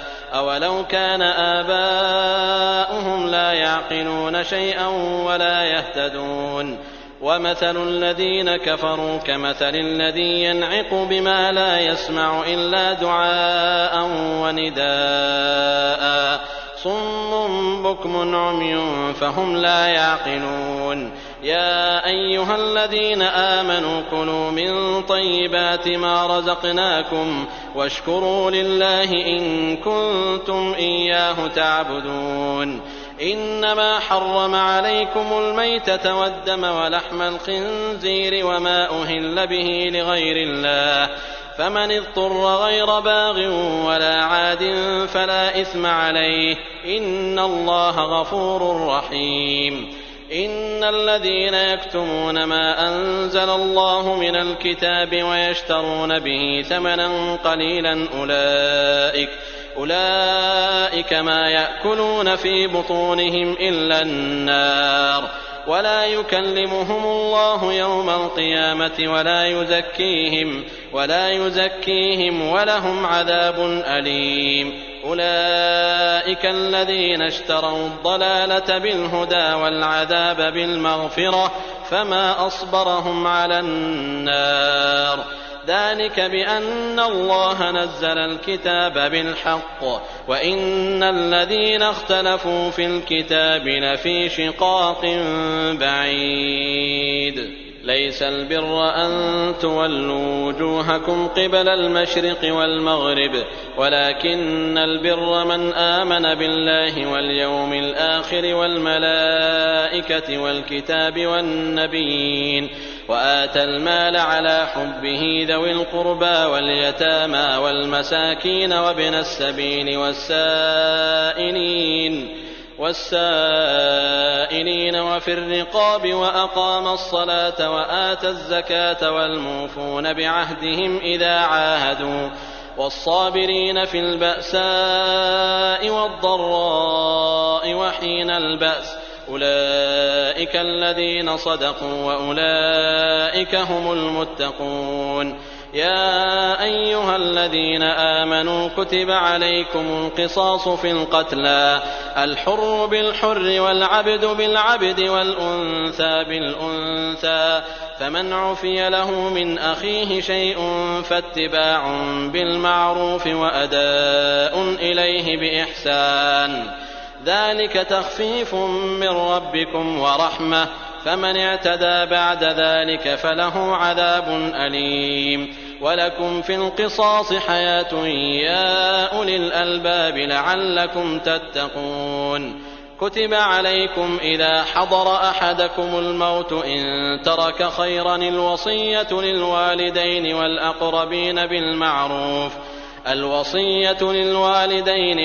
أولو كان آباؤهم لا يعقلون شيئا ولا يهتدون ومثل الذين كفروا كمثل الذي ينعق بما لا يسمع إلا دعاء ونداء صم بكم عمي فهم لا يعقلون يا أيها الذين آمنوا كلوا من طيبات ما رزقناكم واشكروا لله إن كنتم إياه تعبدون إنما حرم عليكم الميتة والدم ولحم الخنزير وما أهل به لغير الله فمن اضطر غير باغ ولا عاد فلا إثم عليه إن الله غفور رحيم إن الذين يكتمون ما أنزل الله من الكتاب ويشترون به ثمنا قليلا أولئك ما يأكلون في بطونهم إلا النار ولا يكلمهم الله يوم القيامة ولا يزكيهم ولهم عذاب أليم أولئك الذين اشتروا الضلالة بالهدى والعذاب بالمغفرة فما أصبرهم على النار ذلك بأن الله نزل الكتاب بالحق وإن الذين اختلفوا في الكتاب لفي شقاق بعيد ليس البر أن تولوا وجوهكم قبل المشرق والمغرب ولكن البر من آمن بالله واليوم الآخر والملائكة والكتاب والنبيين وآتى المال على حبه ذوي القربى واليتامى والمساكين وابن السبيل والسائلين وفي الرقاب وأقام الصلاة وآتى الزكاة والموفون بعهدهم إذا عاهدوا والصابرين في البأساء والضراء وحين البأس أولئك الذين صدقوا وأولئك هم المتقون يا أيها الذين آمنوا كتب عليكم القصاص في القتلى الحر بالحر والعبد بالعبد والأنثى بالأنثى فمن عفي له من أخيه شيء فاتباع بالمعروف وأداء إليه بإحسان ذلك تخفيف من ربكم ورحمة فمن اعتدى بعد ذلك فله عذاب أليم ولكم في القصاص حياة يا أولي الألباب لعلكم تتقون كتب عليكم إذا حضر أحدكم الموت إن ترك خيرا الوصية للوالدين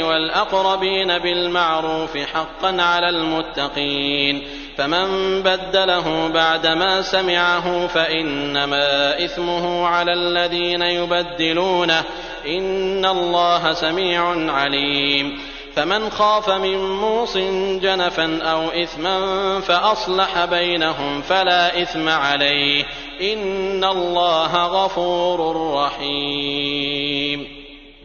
والأقربين بالمعروف حقا على المتقين فمن بدله بعدما سمعه فإنما إثمه على الذين يبدلونه إن الله سميع عليم فمن خاف من موص جنفا أو إثما فأصلح بينهم فلا إثم عليه إن الله غفور رحيم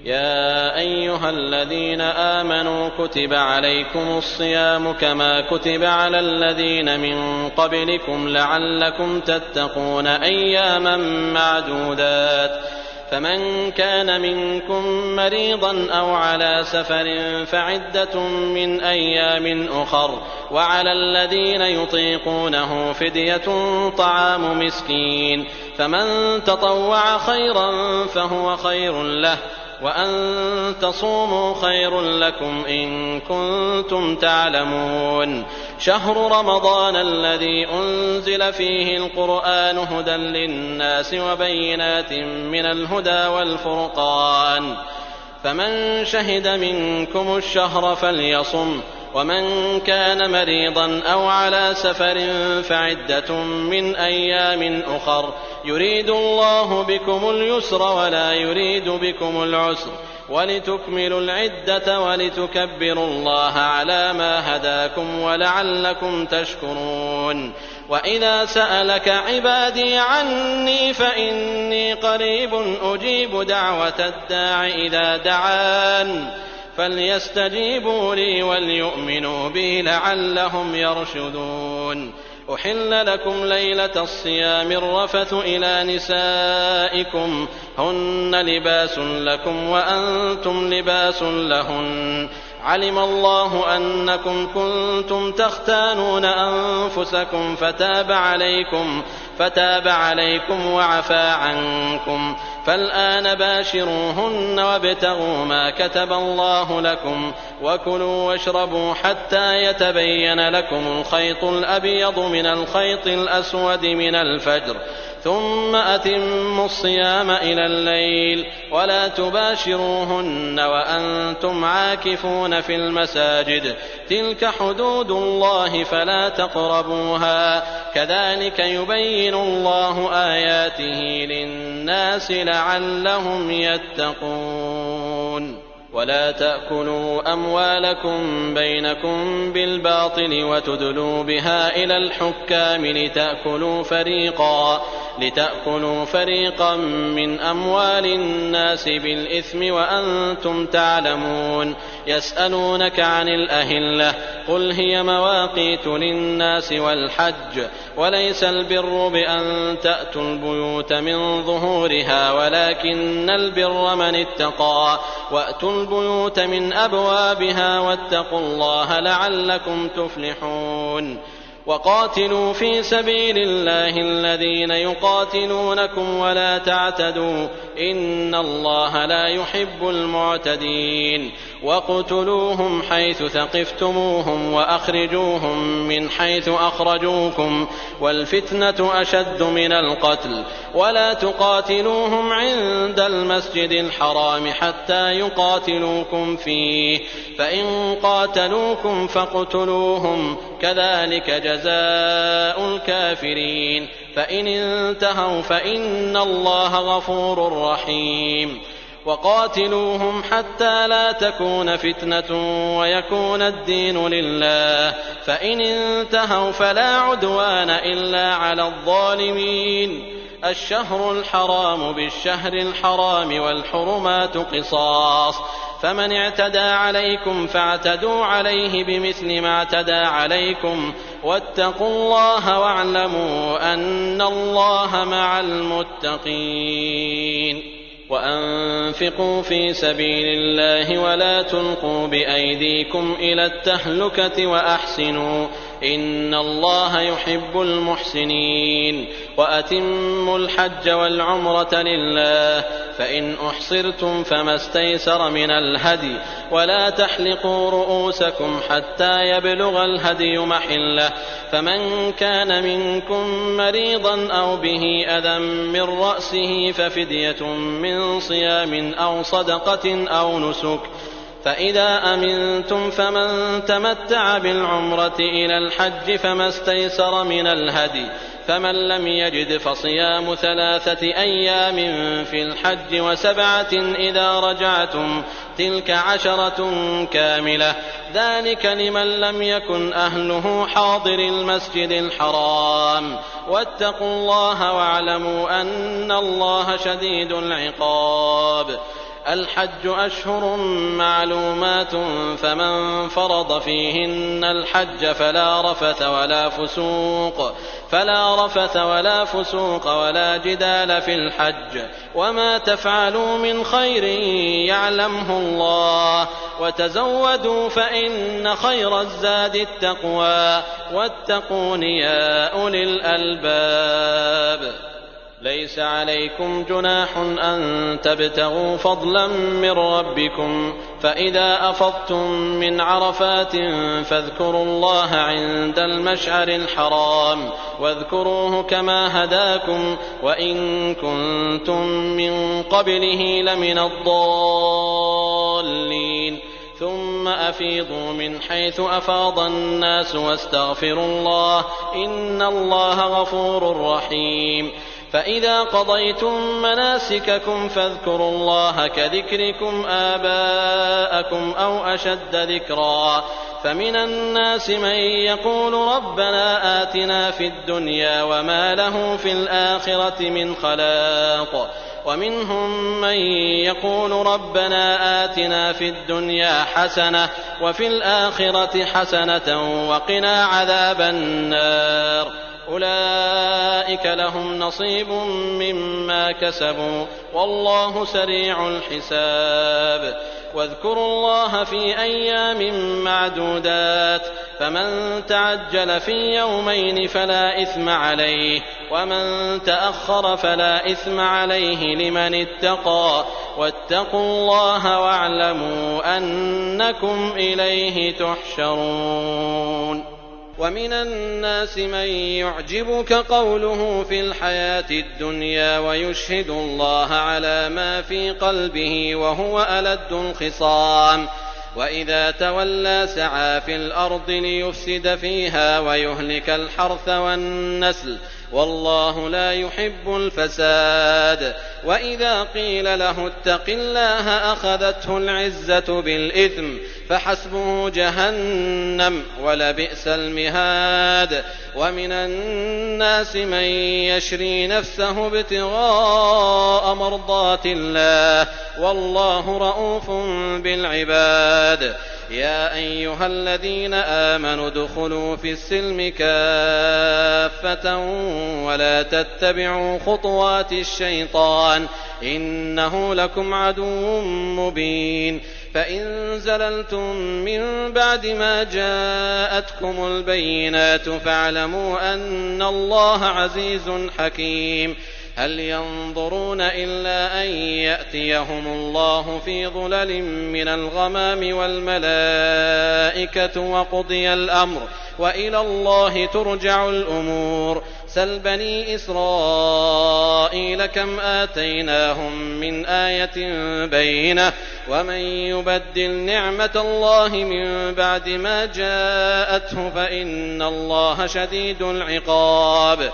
يا أيها الذين آمنوا كتب عليكم الصيام كما كتب على الذين من قبلكم لعلكم تتقون أياما معدودات فمن كان منكم مريضا أو على سفر فعدة من أيام أخر وعلى الذين يطيقونه فدية طعام مسكين فمن تطوع خيرا فهو خير له وأن تصوموا خير لكم إن كنتم تعلمون شهر رمضان الذي أنزل فيه القرآن هدى للناس وبينات من الهدى والفرقان فمن شهد منكم الشهر فليصم ومن كان مريضا أو على سفر فعدة من أيام أخر يريد الله بكم اليسر ولا يريد بكم العسر ولتكملوا العدة ولتكبروا الله على ما هداكم ولعلكم تشكرون وإذا سألك عبادي عني فإني قريب أجيب دعوة الداع إذا دعان فليستجيبوا لي وليؤمنوا بي لعلهم يرشدون. أحل لكم ليلة الصيام الرفث إلى نسائكم هن لباس لكم وأنتم لباس لهن علم الله أنكم كنتم تختانون أنفسكم فتاب عليكم وعفى عنكم فالآن باشروهن وابتغوا ما كتب الله لكم وكلوا واشربوا حتى يتبين لكم الخيط الأبيض من الخيط الأسود من الفجر ثم أتموا الصيام إلى الليل ولا تباشروهن وأنتم عاكفون في المساجد تلك حدود الله فلا تقربوها كذلك يبين الله آياته للناس لعلهم يتقون. ولا تأكلوا أموالكم بينكم بالباطل وتدلوا بها إلى الحكام لتأكلوا فريقا من أموال الناس بالإثم وأنتم تعلمون. يسألونك عن الأهلة قل هي مواقيت للناس والحج وليس البر بأن تأتوا البيوت من ظهورها ولكن البر من اتقى وأتوا البيوت من أبوابها واتقوا الله لعلكم تفلحون. وقاتلوا في سبيل الله الذين يقاتلونكم ولا تعتدوا إن الله لا يحب المعتدين. وقتلوهم حيث ثقفتموهم وأخرجوهم من حيث أخرجوكم والفتنة أشد من القتل ولا تقاتلوهم عند المسجد الحرام حتى يقاتلوكم فيه فإن قاتلوكم فاقتلوهم كذلك جزاء الكافرين فإن انتهوا فإن الله غفور رحيم. وقاتلوهم حتى لا تكون فتنة ويكون الدين لله فإن انتهوا فلا عدوان إلا على الظالمين. الشهر الحرام بالشهر الحرام والحرمات قصاص فمن اعتدى عليكم فاعتدوا عليه بمثل ما اعتدى عليكم واتقوا الله واعلموا أن الله مع المتقين. وأنفقوا في سبيل الله ولا تلقوا بأيديكم إلى التهلكة وأحسنوا إن الله يحب المحسنين. وأتموا الحج والعمرة لله فإن أحصرتم فما استيسر من الهدي ولا تحلقوا رؤوسكم حتى يبلغ الهدي محله فمن كان منكم مريضا أو به أذى من رأسه ففدية من صيام أو صدقة أو نسك فإذا أمنتم فمن تمتع بالعمرة إلى الحج فما استيسر من الهدي فمن لم يجد فصيام 3 أيام في الحج و7 إذا رجعتم تلك 10 كاملة ذلك لمن لم يكن أهله حاضر المسجد الحرام واتقوا الله واعلموا أن الله شديد العقاب. الحج أشهر معلومات فمن فرض فيهن الحج فلا رفث ولا فسوق ولا جدال في الحج وما تفعلوا من خير يعلمه الله وتزودوا فإن خير الزاد التقوى واتقون يا أولي الألباب. ليس عليكم جناح أن تبتغوا فضلا من ربكم فإذا أفضتم من عرفات فاذكروا الله عند المشعر الحرام واذكروه كما هداكم وإن كنتم من قبله لمن الضالين ثم أفيضوا من حيث أفاض الناس واستغفروا الله إن الله غفور رحيم. فإذا قضيتم مناسككم فاذكروا الله كذكركم آباءكم أو أشد ذكرا فمن الناس من يقول ربنا آتنا في الدنيا وما له في الآخرة من خلاق ومنهم من يقول ربنا آتنا في الدنيا حسنة وفي الآخرة حسنة وقنا عذاب النار أولئك لهم نصيب مما كسبوا والله سريع الحساب واذكروا الله في أيام معدودات فمن تعجل في يومين فلا إثم عليه ومن تأخر فلا إثم عليه لمن اتقى واتقوا الله واعلموا أنكم إليه تحشرون. ومن الناس من يعجبك قوله في الحياة الدنيا ويشهد الله على ما في قلبه وهو ألد الخصام وإذا تولى سعى في الأرض ليفسد فيها ويهلك الحرث والنسل والله لا يحب الفساد وإذا قيل له اتق الله أخذته العزة بالإثم فحسبه جهنم ولبئس المهاد. ومن الناس من يشري نفسه ابتغاء مرضات الله والله رءوف بالعباد. يا أيها الذين آمنوا ادخلوا في السلم كافة ولا تتبعوا خطوات الشيطان إنه لكم عدو مبين. فإن زللتم من بعد ما جاءتكم البينات فاعلموا أن الله عزيز حكيم. هل ينظرون إلا أن يأتيهم الله في ظلل من الغمام والملائكة وقضي الأمر وإلى الله ترجع الأمور. سل بني إسرائيل كم آتيناهم من آية بينة ومن يبدل نعمة الله من بعد ما جاءته فإن الله شديد العقاب.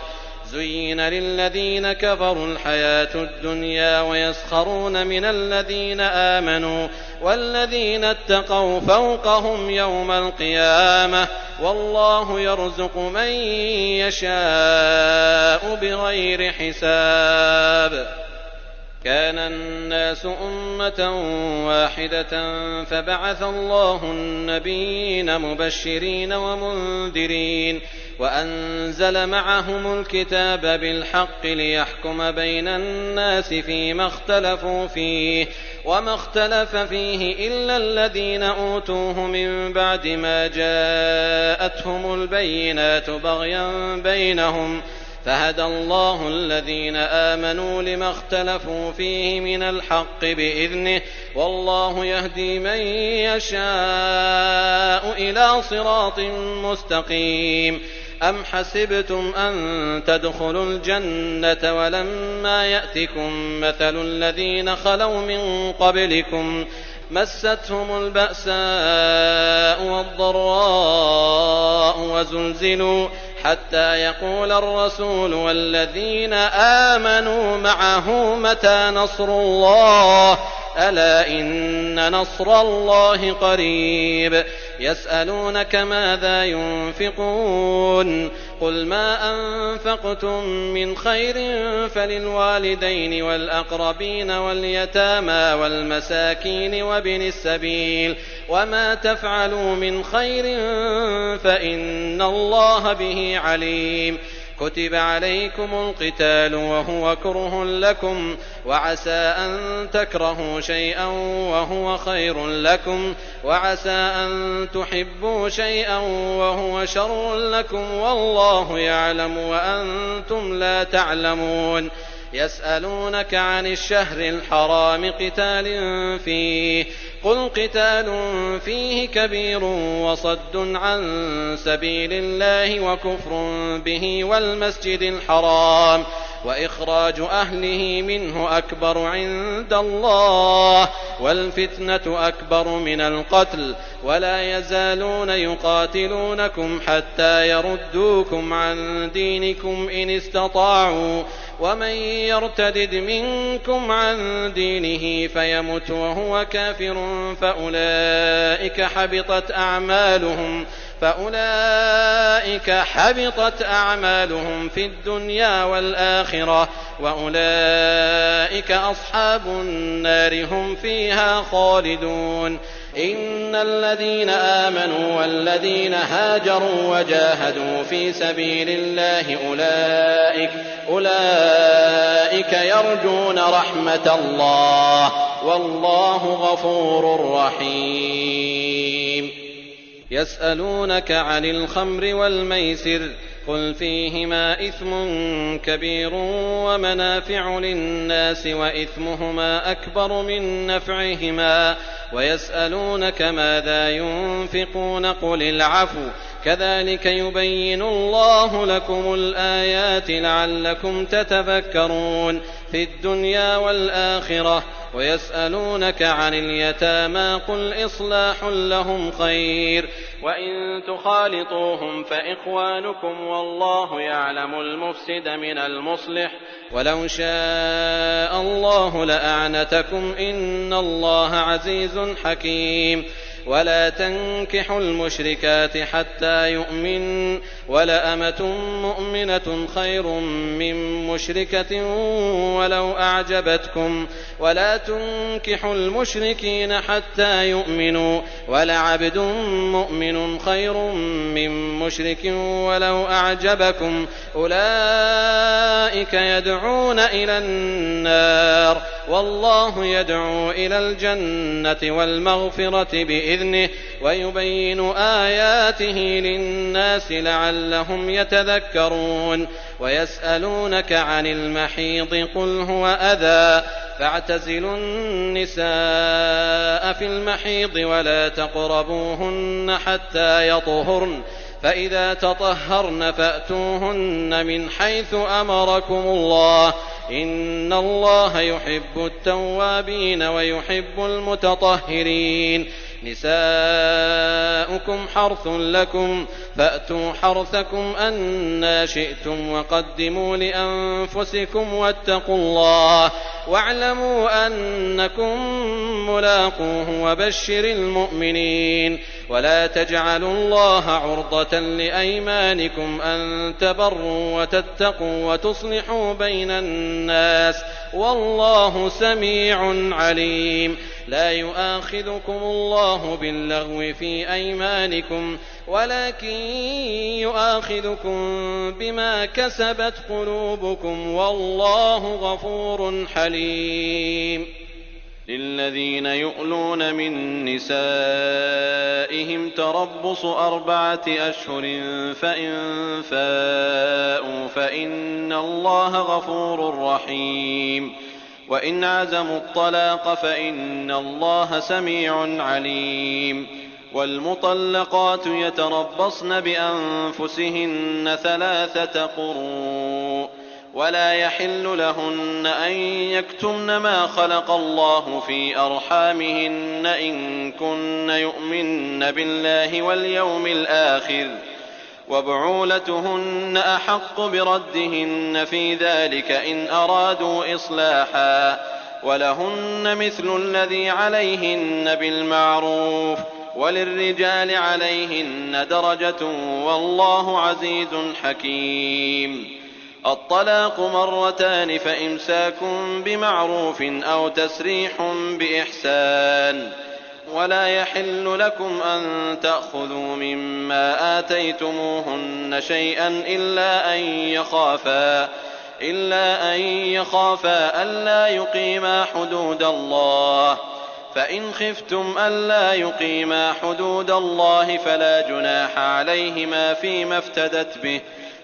زين للذين كفروا الحياة الدنيا ويسخرون من الذين آمنوا والذين اتقوا فوقهم يوم القيامة والله يرزق من يشاء بغير حساب. كان الناس أمة واحدة فبعث الله النبيين مبشرين ومنذرين وأنزل معهم الكتاب بالحق ليحكم بين الناس فيما اختلفوا فيه وما اختلف فيه إلا الذين أوتوه من بعد ما جاءتهم البينات بغيا بينهم فهدى الله الذين آمنوا لما اختلفوا فيه من الحق بإذنه والله يهدي من يشاء إلى صراط مستقيم. أم حسبتم أن تدخلوا الجنة ولما يأتكم مثل الذين خلوا من قبلكم مستهم البأساء والضراء وزلزلوا حتى يقول الرسول والذين آمنوا معه متى نصر الله ألا إن نصر الله قريب. يسألونك ماذا ينفقون قل ما أنفقتم من خير فللوالدين والأقربين واليتامى والمساكين وابن السبيل وما تفعلوا من خير فإن الله به عليم. كتب عليكم القتال وهو كره لكم وعسى أن تكرهوا شيئا وهو خير لكم وعسى أن تحبوا شيئا وهو شر لكم والله يعلم وأنتم لا تعلمون. يسألونك عن الشهر الحرام قتال فيه قل قتال فيه كبير وصد عن سبيل الله وكفر به والمسجد الحرام وإخراج أهله منه أكبر عند الله والفتنة أكبر من القتل ولا يزالون يقاتلونكم حتى يردوكم عن دينكم إن استطاعوا ومن يرتدد منكم عن دينه فيمت وهو كافر فأولئك حبطت أعمالهم في الدنيا والآخرة وأولئك أصحاب النار هم فيها خالدون. إن الذين آمنوا والذين هاجروا وجاهدوا في سبيل الله أولئك يرجون رحمة الله والله غفور رحيم. يسألونك عن الخمر والميسر قل فيهما إثم كبير ومنافع للناس وإثمهما أكبر من نفعهما ويسألونك ماذا ينفقون قل العفو كذلك يبين الله لكم الآيات لعلكم تتفكرون في الدنيا والآخرة. ويسألونك عن اليتامى قل إصلاح لهم خير وإن تخالطوهم فإخوانكم والله يعلم المفسد من المصلح ولو شاء الله لأعنتكم إن الله عزيز حكيم. ولا تنكحوا المشركات حتى يؤمن ولأمة مؤمنة خير من مشركة ولو أعجبتكم ولا تنكحوا المشركين حتى يؤمنوا ولعبد مؤمن خير من مشرك ولو أعجبكم أولئك يدعون إلى النار والله يدعو إلى الجنة والمغفرة بإذنه ويبين آياته للناس لعلهم يتذكرون. ويسألونك عن المحيض قل هو أذى فاعتزلوا النساء في المحيض ولا تقربوهن حتى يطهرن فإذا تطهرن فأتوهن من حيث أمركم الله إن الله يحب التوابين ويحب المتطهرين. نساؤكم حرث لكم فأتوا حرثكم أنى شئتم وقدموا لأنفسكم واتقوا الله واعلموا أنكم ملاقوه وبشر المؤمنين. ولا تجعلوا الله عرضة لأيمانكم أن تبروا وتتقوا وتصلحوا بين الناس والله سميع عليم. لا يؤاخذكم الله باللغو في أيمانكم ولكن يؤاخذكم بما كسبت قلوبكم والله غفور حليم. للذين يؤلون من نسائهم تربص 4 أشهر فإن فاءوا فإن الله غفور رحيم. وإن عزموا الطلاق فإن الله سميع عليم. والمطلقات يتربصن بأنفسهن 3 قروء ولا يحل لهن أن يكتمن ما خلق الله في أرحامهن إن كن يؤمن بالله واليوم الآخر وبعولتهن أحق بردهن في ذلك إن أرادوا إصلاحا ولهن مثل الذي عليهن بالمعروف وللرجال عليهن درجة والله عزيز حكيم. الطلاق 2 فإمساك بمعروف أو تسريح بإحسان. ولا يحل لكم أن تأخذوا مما آتيتموهن شيئا إلا أن يخافا ألا يقيما حدود الله فإن خفتم ألا يقيما حدود الله فلا جناح عليهما فيما افتدت به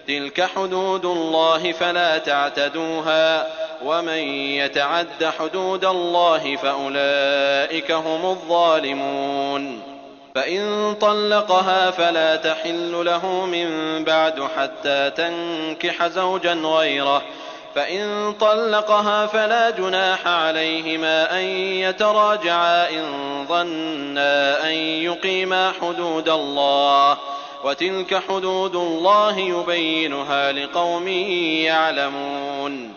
تلك حدود الله فلا تعتدوها ومن يتعد حدود الله فأولئك هم الظالمون. فإن طلقها فلا تحل له من بعد حتى تنكح زوجا غيره فإن طلقها فلا جناح عليهما أن يتراجعا إن ظنا أن يقيما حدود الله وتلك حدود الله يبينها لقوم يعلمون.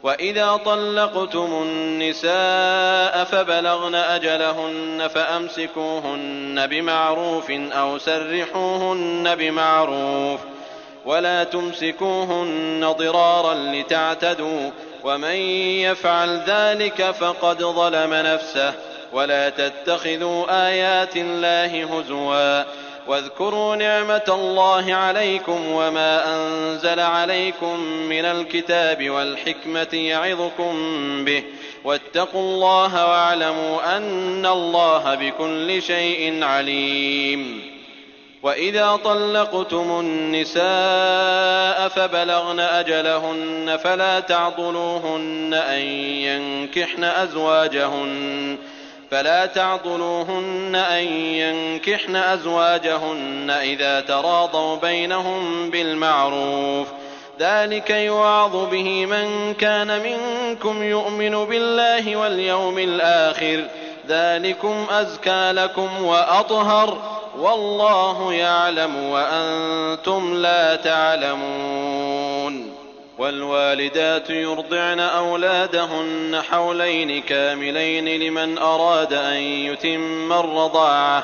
وإذا طلقتم النساء فبلغن أجلهن فأمسكوهن بمعروف أو سرحوهن بمعروف ولا تمسكوهن ضرارا لتعتدوا ومن يفعل ذلك فقد ظلم نفسه. ولا تتخذوا آيات الله هزوا واذكروا نعمة الله عليكم وما أنزل عليكم من الكتاب والحكمة يعظكم به واتقوا الله واعلموا أن الله بكل شيء عليم. وإذا طلقتم النساء فبلغن أجلهن فلا تعضلوهن أن ينكحن أزواجهن إذا تراضوا بينهم بالمعروف، ذلك يوعظ به من كان منكم يؤمن بالله واليوم الآخر، ذلكم أزكى لكم وأطهر، والله يعلم وأنتم لا تعلمون. والوالدات يرضعن أولادهن حولين كاملين لمن أراد أن يتم الرضاعة،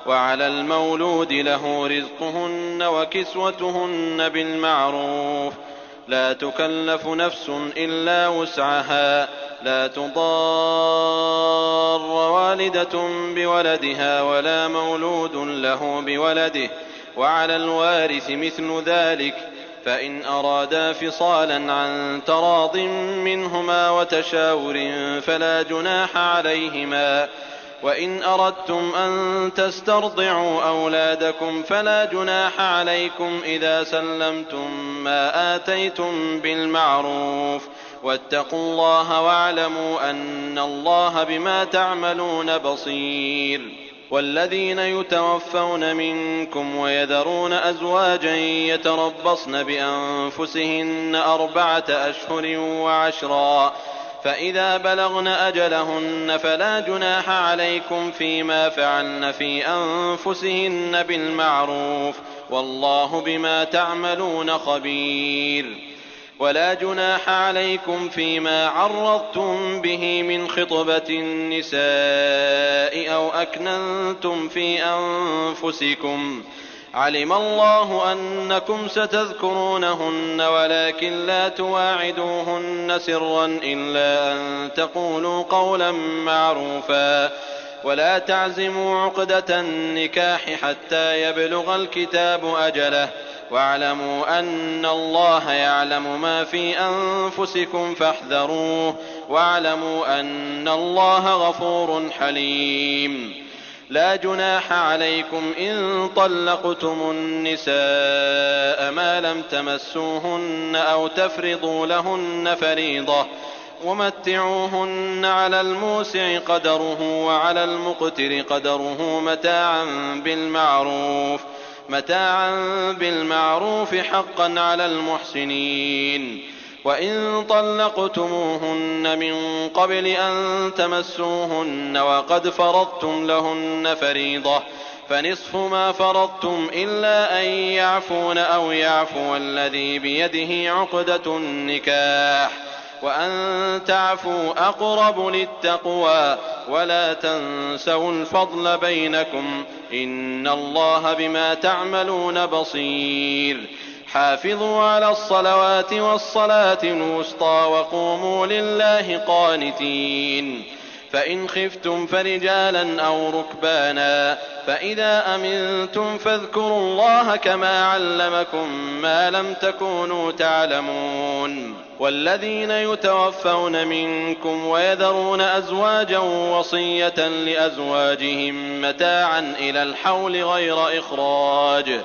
وعلى المولود له رزقهن وكسوتهن بالمعروف، لا تكلف نفس إلا وسعها، لا تضار والدة بولدها ولا مولود له بولده، وعلى الوارث مثل ذلك، فإن أرادا فصالا عن تراض منهما وتشاور فلا جناح عليهما. وإن أردتم أن تسترضعوا أولادكم فلا جناح عليكم إذا سلمتم ما آتيتم بالمعروف، واتقوا الله واعلموا أن الله بما تعملون بصير. والذين يتوفون منكم ويذرون أزواجا يتربصن بأنفسهن 4 أشهر و10، فإذا بلغن أجلهن فلا جناح عليكم فيما فعلن في أنفسهن بالمعروف، والله بما تعملون خبير. ولا جناح عليكم فيما عرضتم به من خطبة النساء أو أكننتم في أنفسكم، علم الله أنكم ستذكرونهن ولكن لا تواعدوهن سرا إلا أن تقولوا قولا معروفا، ولا تعزموا عقدة النكاح حتى يبلغ الكتاب أجله، واعلموا أن الله يعلم ما في أنفسكم فاحذروه، واعلموا أن الله غفور حليم. لا جناح عليكم إن طلقتم النساء ما لم تمسوهن أو تفرضوا لهن فريضة، ومتعوهن على الموسع قدره وعلى المقتر قدره متاعا بالمعروف حقا على المحسنين. وإن طلقتموهن من قبل أن تمسوهن وقد فرضتم لهن فريضة فنصف ما فرضتم إلا أن يعفون أو يعفو الذي بيده عقدة النكاح، وأن تعفوا أقرب للتقوى، ولا تنسوا الفضل بينكم، إن الله بما تعملون بصير. حافظوا على الصلوات والصلاة الوسطى وقوموا لله قانتين. فإن خفتم فرجالا أو ركبانا، فإذا أمنتم فاذكروا الله كما علمكم ما لم تكونوا تعلمون. والذين يتوفون منكم ويذرون أزواجا وصية لأزواجهم متاعا إلى الحول غير إخراج،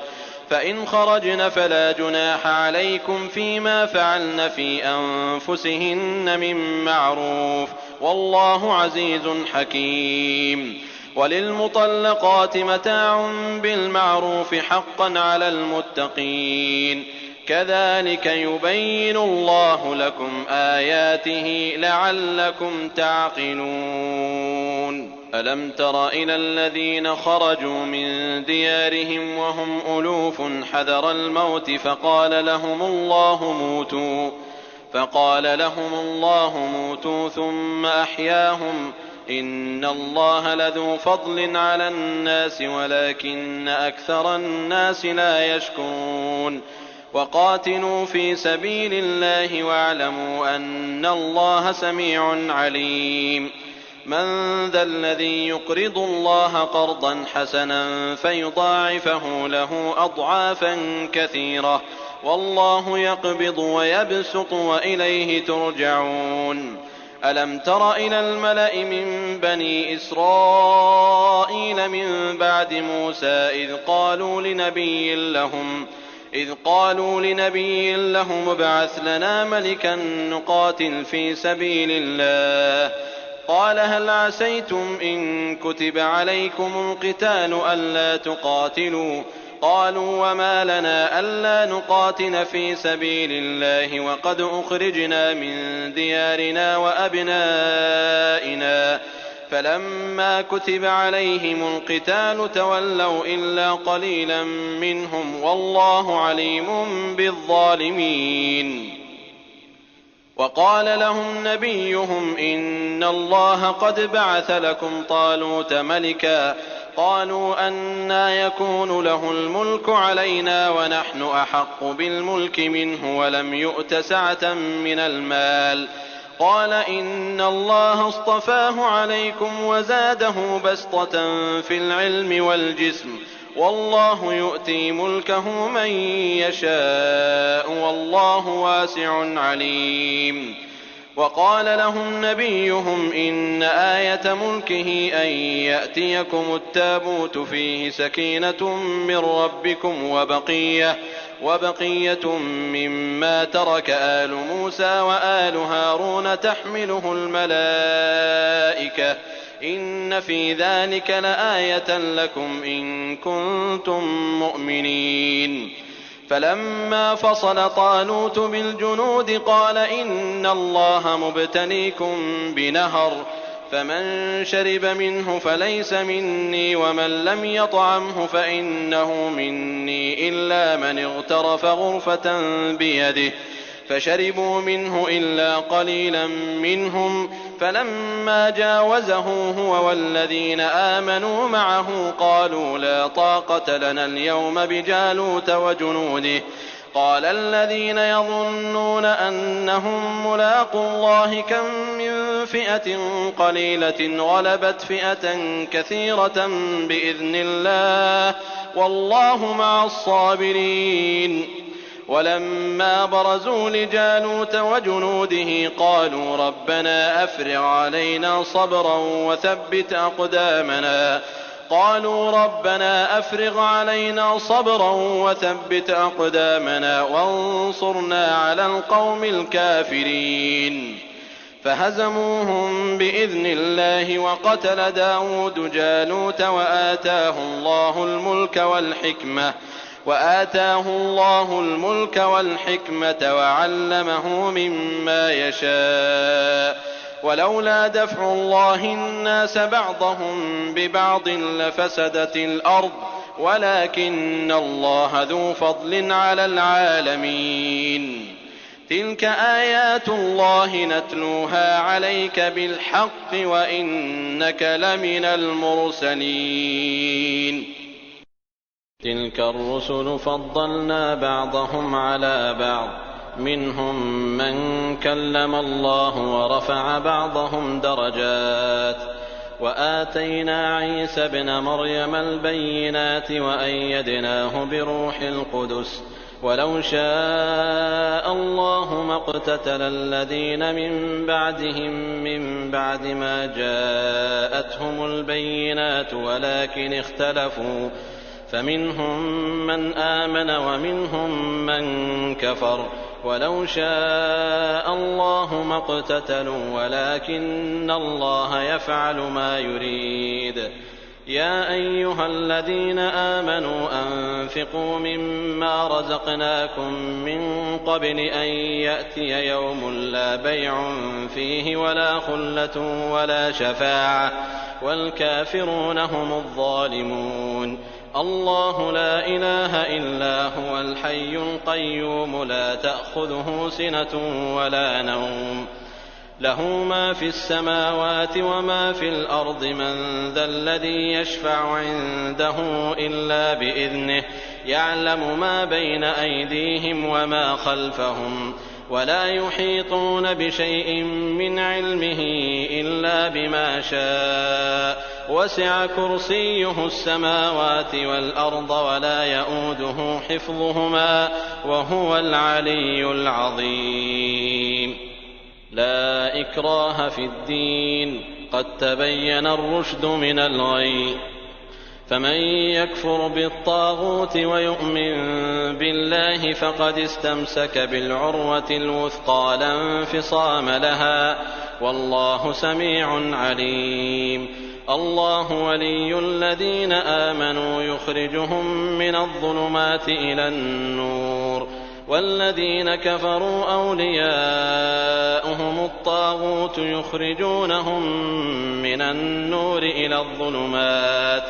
فإن خرجن فلا جناح عليكم فيما فعلن في أنفسهن من معروف، والله عزيز حكيم. وللمطلقات متاع بالمعروف حقا على المتقين، كذلك يبين الله لكم آياته لعلكم تعقلون. ألم تر إلى الذين خرجوا من ديارهم وهم ألوف حذر الموت فقال لهم الله موتوا ثم أحياهم، إن الله لذو فضل على الناس ولكن أكثر الناس لا يشكرون. وقاتلوا في سبيل الله واعلموا أن الله سميع عليم. من ذا الذي يقرض الله قرضا حسنا فيضاعفه له أضعافا كثيرة والله يقبض ويبسط وإليه ترجعون. ألم تر إلى الملأ من بني إسرائيل من بعد موسى إذ قالوا لنبي لهم ابعث لنا ملكا نقاتل في سبيل الله قال هل عسيتم إن كتب عليكم القتال ألا تقاتلوا قالوا وما لنا ألا نقاتل في سبيل الله وقد أخرجنا من ديارنا وأبنائنا فلما كتب عليهم القتال تولوا إلا قليلا منهم والله عليم بالظالمين. وقال لهم نبيهم إن الله قد بعث لكم طالوت ملكا قالوا أنى يكون له الملك علينا ونحن أحق بالملك منه ولم يؤت سعة من المال قال إن الله اصطفاه عليكم وزاده بسطة في العلم والجسم والله يؤتي ملكه من يشاء والله واسع عليم. وقال لهم نبيهم إن آية ملكه أن يأتيكم التابوت فيه سكينة من ربكم وبقية مما ترك آل موسى وآل هارون تحمله الملائكة إن في ذلك لآية لكم إن كنتم مؤمنين. فلما فصل طالوت بالجنود قال إن الله مبتليكم بنهر فمن شرب منه فليس مني ومن لم يطعمه فإنه مني إلا من اغترف غرفة بيده فشربوا منه إلا قليلا منهم فلما جاوزه هو والذين آمنوا معه قالوا لا طاقة لنا اليوم بجالوت وجنوده قال الذين يظنون أنهم ملاقو الله كم من فئة قليلة غلبت فئة كثيرة بإذن الله والله مع الصابرين. ولما برزوا لجالوت وجنوده قالوا ربنا أفرغ علينا صبرا وثبت أقدامنا وانصرنا على القوم الكافرين. فهزموهم بإذن الله وقتل داود جالوت وآتاه الله الملك والحكمة وعلمه مما يشاء ولولا دفع الله الناس بعضهم ببعض لفسدت الأرض ولكن الله ذو فضل على العالمين. تلك آيات الله نتلوها عليك بالحق وإنك لمن المرسلين. تلك الرسل فضلنا بعضهم على بعض منهم من كلم الله ورفع بعضهم درجات وآتينا عيسى ابن مريم البينات وأيدناه بروح القدس ولو شاء الله ما اقتتل الذين من بعدهم من بعد ما جاءتهم البينات ولكن اختلفوا فمنهم من آمن ومنهم من كفر ولو شاء الله ما اقتتلوا ولكن الله يفعل ما يريد. يا أيها الذين آمنوا أنفقوا مما رزقناكم من قبل أن يأتي يوم لا بيع فيه ولا خلة ولا شفاعة والكافرون هم الظالمون. الله لا إله إلا هو الحي القيوم لا تأخذه سنة ولا نوم له ما في السماوات وما في الأرض من ذا الذي يشفع عنده إلا بإذنه يعلم ما بين أيديهم وما خلفهم ولا يحيطون بشيء من علمه إلا بما شاء وسع كرسيه السماوات والأرض ولا يئوده حفظهما وهو العلي العظيم. لا إكراه في الدين قد تبين الرشد من الغي فمن يكفر بالطاغوت ويؤمن بالله فقد استمسك بالعروة الوثقى لا انفصام لها والله سميع عليم. الله ولي الذين آمنوا يخرجهم من الظلمات إلى النور والذين كفروا أولياؤهم الطاغوت يخرجونهم من النور إلى الظلمات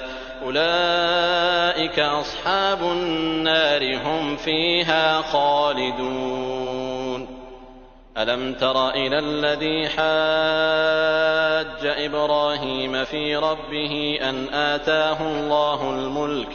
أولئك أصحاب النار هم فيها خالدون. ألم تر إلى الذي حاج إبراهيم في ربه أن آتاه الله الملك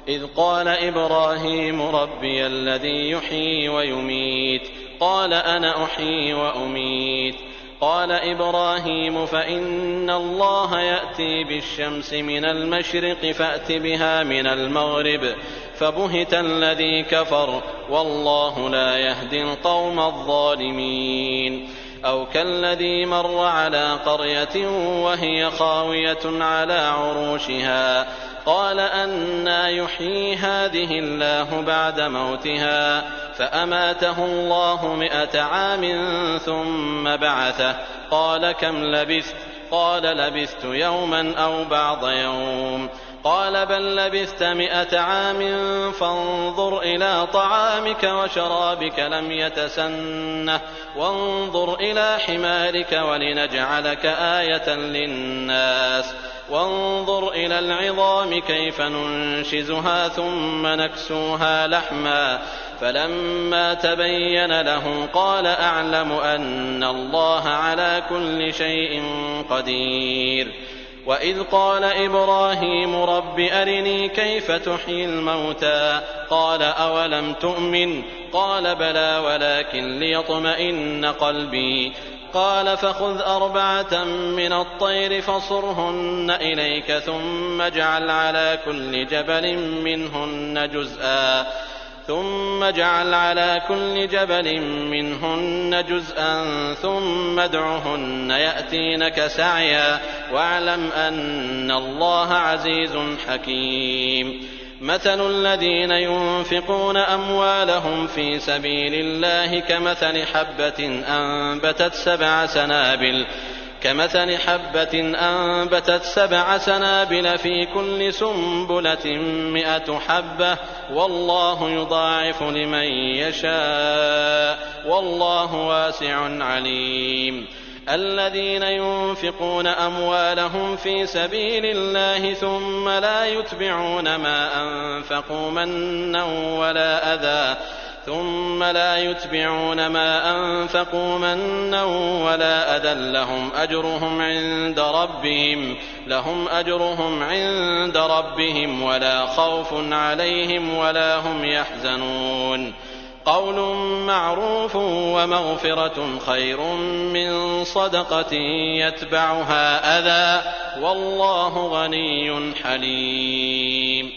إذ قال إبراهيم ربي الذي يحيي ويميت قال أنا أحيي وأميت قال إبراهيم فإن الله يأتي بالشمس من المشرق فأت بها من المغرب فبهت الذي كفر والله لا يهدي القوم الظالمين. أو كالذي مر على قرية وهي خاوية على عروشها قال أنى يحيي هذه الله بعد موتها فأماته الله 100 عام ثم بعثه قال كم لبثت قال لبثت يوما أو بعض يوم قال بل لبثت 100 عام فانظر إلى طعامك وشرابك لم يتسنه وانظر إلى حمارك ولنجعلك آية للناس وانظر إلى العظام كيف ننشزها ثم نكسوها لحما فلما تبين له قال أعلم أن الله على كل شيء قدير. وإذ قال إبراهيم رب أرني كيف تحيي الموتى قال أولم تؤمن قال بلى ولكن ليطمئن قلبي قال فخذ 4 من الطير فصرهن إليك ثم اجعل على كل جبل منهن جزءا ثم ادعهن يأتينك سعيا واعلم أن الله عزيز حكيم. مثل الذين ينفقون أموالهم في سبيل الله كمثل حبة أنبتت 7 سنابل في كل سنبلة 100 حبة والله يضاعف لمن يشاء والله واسع عليم. الذين ينفقون أموالهم في سبيل الله ثم لا يتبعون ما أنفقوا منا ولا أذى لهم أجرهم عند ربهم ولا خوف عليهم ولا هم يحزنون. قول معروف ومغفرة خير من صدقة يتبعها أذى والله غني حليم.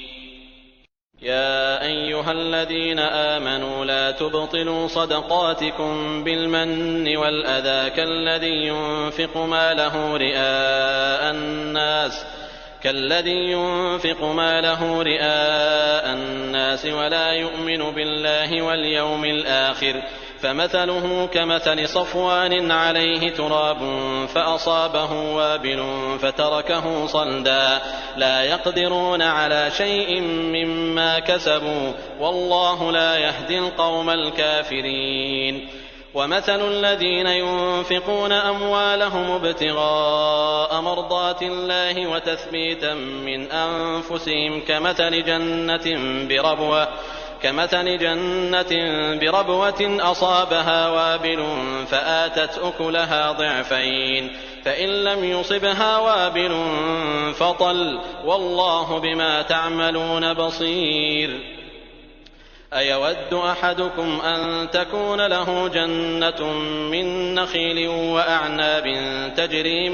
يا أيها الذين آمنوا لا تبطلوا صدقاتكم بالمن والأذى كالذي ينفق ماله رئاء الناس ولا يؤمن بالله واليوم الآخر فمثله كمثل صفوان عليه تراب فأصابه وابل فتركه صلدا لا يقدرون على شيء مما كسبوا والله لا يهدي القوم الكافرين. ومثل الذين ينفقون أموالهم ابتغاء مرضات الله وتثبيتا من أنفسهم كمثل جنة بربوة أصابها وابل فآتت أكلها ضعفين فإن لم يصبها وابل فطل والله بما تعملون بصير. أيود أحدكم أن تكون له جنة من نخيل وأعناب تجري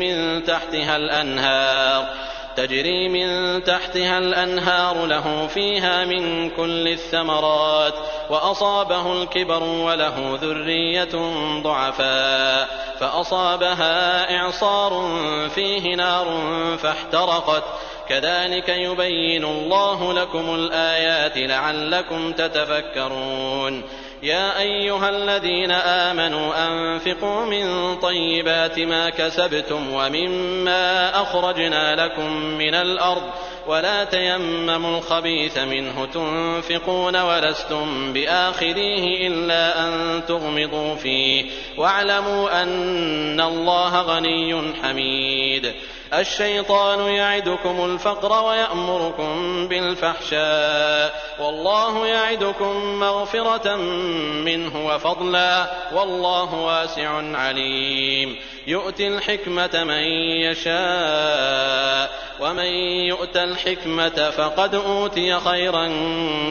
من تحتها الأنهار له فيها من كل الثمرات وأصابه الكبر وله ذرية ضعفاء فأصابها إعصار فيه نار فاحترقت كذلك يبين الله لكم الآيات لعلكم تتفكرون يا أيها الذين آمنوا أنفقوا من طيبات ما كسبتم ومما أخرجنا لكم من الأرض ولا تيمموا الخبيث منه تنفقون ولستم بآخذيه إلا أن تغمضوا فيه واعلموا أن الله غني حميد الشيطان يعدكم الفقر ويأمركم بالفحشاء والله يعدكم مغفرة منه وفضلا والله واسع عليم يؤتي الحكمة من يشاء ومن يؤت الحكمة فقد أوتي خيرا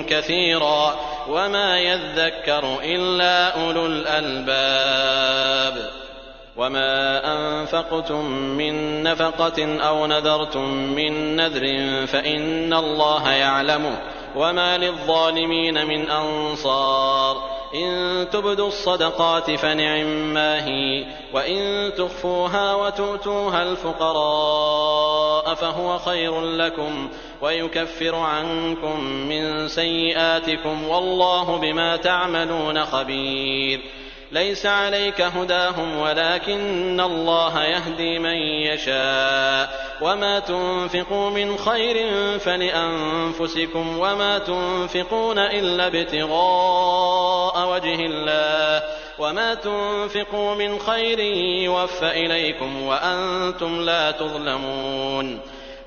كثيرا وما يذكر إلا أولو الألباب وما أنفقتم من نفقة أو نذرتم من نذر فإن الله يعلمه وما للظالمين من أنصار إن تبدوا الصدقات فنعما هي وإن تخفوها وتؤتوها الفقراء فهو خير لكم ويكفر عنكم من سيئاتكم والله بما تعملون خبير ليس عليك هداهم ولكن الله يهدي من يشاء وما تنفقوا من خير فلأنفسكم وما تنفقون إلا ابتغاء وجه الله وما تنفقوا من خير يوفى إليكم وأنتم لا تظلمون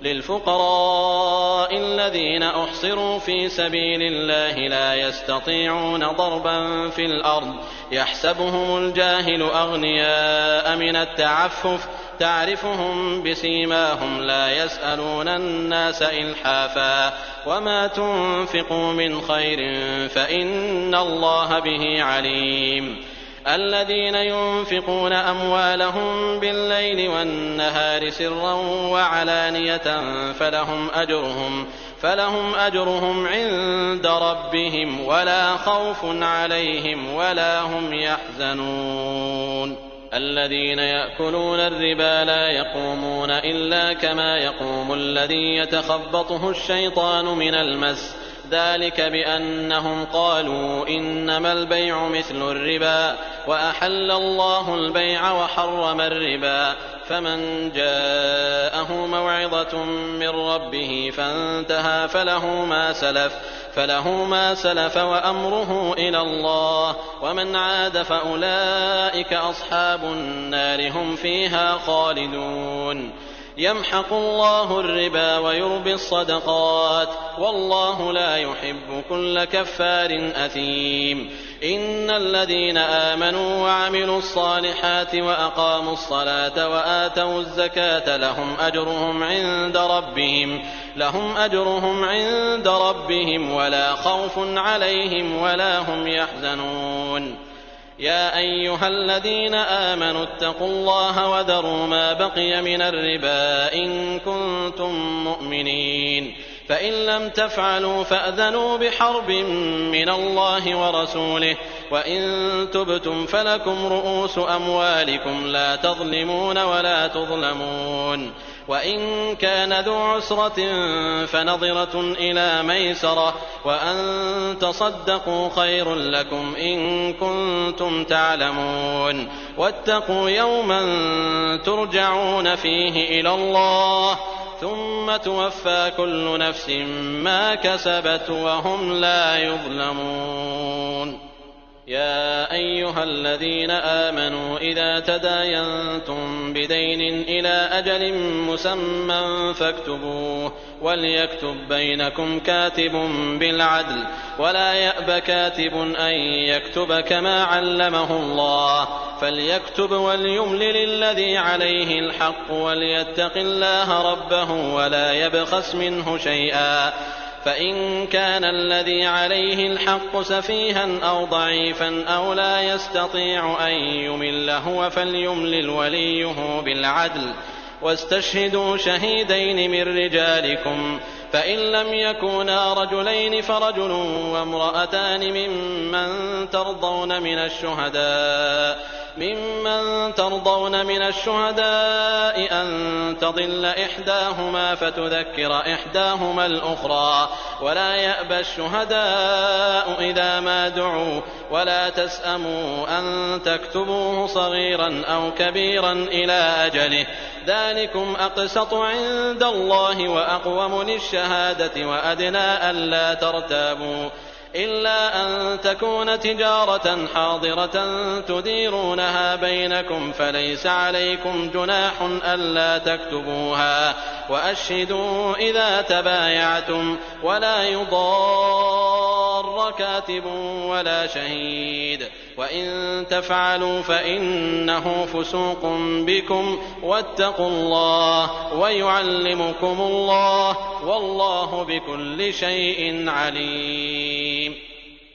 للفقراء الذين أحصروا في سبيل الله لا يستطيعون ضربا في الأرض يحسبهم الجاهل أغنياء من التعفف تعرفهم بسيماهم لا يسألون الناس إلحافا وما تنفقوا من خير فإن الله به عليم الذين ينفقون أموالهم بالليل والنهار سرا وعلانية فلهم أجرهم عند ربهم ولا خوف عليهم ولا هم يحزنون الذين يأكلون الربا لا يقومون إلا كما يقوم الذي يتخبطه الشيطان من المس ذلك بأنهم قالوا إنما البيع مثل الربا وأحل الله البيع وحرم الربا فمن جاءه موعظة من ربه فانتهى فله ما سلف وأمره إلى الله ومن عاد فأولئك أصحاب النار هم فيها خالدون يمحق الله الربا ويربي الصدقات والله لا يحب كل كفار أثيم إن الذين آمنوا وعملوا الصالحات وأقاموا الصلاة وآتوا الزكاة لهم أجرهم عند ربهم ولا خوف عليهم ولا هم يحزنون يا أيها الذين آمنوا اتقوا الله وذروا ما بقي من الربا إن كنتم مؤمنين فإن لم تفعلوا فأذنوا بحرب من الله ورسوله وإن تبتم فلكم رؤوس أموالكم لا تظلمون ولا تظلمون وإن كان ذو عسرة فنظرة إلى ميسرة وأن تصدقوا خير لكم إن كنتم تعلمون واتقوا يوما ترجعون فيه إلى الله ثم توفى كل نفس ما كسبت وهم لا يظلمون يا أيها الذين آمنوا إذا تداينتم بدين إلى أجل مسمى فاكتبوه وليكتب بينكم كاتب بالعدل ولا يأب كاتب أن يكتب كما علمه الله فليكتب وليملل الذي عليه الحق وليتق الله ربه ولا يبخس منه شيئا فإن كان الذي عليه الحق سفيها أو ضعيفا أو لا يستطيع أن يمل هو فليملل وليه بالعدل واستشهدوا شهيدين من رجالكم فإن لم يكونا رجلين فرجل وامرأتان ممن ترضون من الشهداء أن تضل إحداهما فتذكر إحداهما الأخرى ولا يأبى الشهداء إذا ما دعوا ولا تسأموا أن تكتبوه صغيرا أو كبيرا إلى أجله ذلكم أقسط عند الله وأقوم للشهادة وأدنى ألا ترتابوا إلا أن تكون تجارة حاضرة تديرونها بينكم فليس عليكم جناح ألا تكتبوها وأشهدوا إذا تبايعتم ولا يضار كاتب ولا شهيد وإن تفعلوا فإنه فسوق بكم واتقوا الله ويعلمكم الله والله بكل شيء عليم.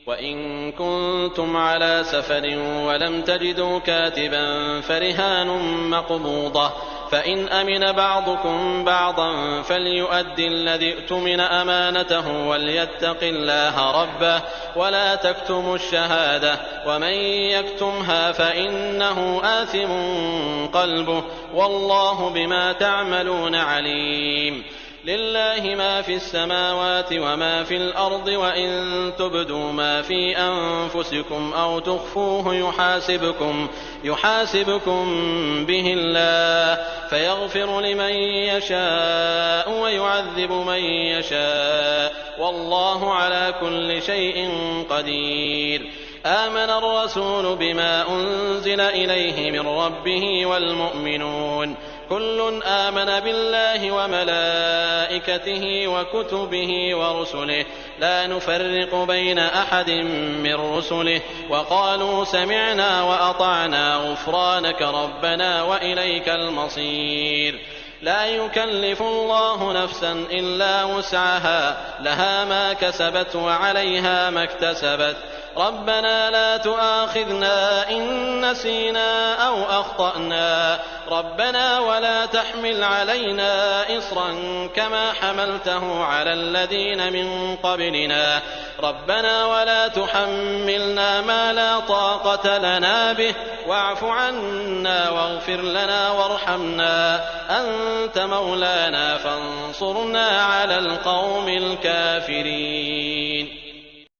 وإن كنتم على سفر ولم تجدوا كاتبا فرهان مقبوضة فإن أمن بعضكم بعضا فليؤد الذي اؤتمن أمانته وليتق الله ربه ولا تكتموا الشهادة ومن يكتمها فإنه آثم قلبه والله بما تعملون عليم. لله ما في السماوات وما في الأرض وإن تبدوا ما في أنفسكم أو تخفوه يحاسبكم به الله فيغفر لمن يشاء ويعذب من يشاء والله على كل شيء قدير. آمن الرسول بما أنزل إليه من ربه والمؤمنون كل آمن بالله وملائكته وكتبه ورسله لا نفرق بين أحد من رسله وقالوا سمعنا وأطعنا غفرانك ربنا وإليك المصير. لا يكلف الله نفسا إلا وسعها لها ما كسبت وعليها ما اكتسبت ربنا لا تؤاخذنا إن نسينا أو أخطأنا ربنا ولا تحمل علينا إصرا كما حملته على الذين من قبلنا ربنا ولا تحملنا ما لا طاقة لنا به واعف عنا واغفر لنا وارحمنا أنت مولانا فانصرنا على القوم الكافرين.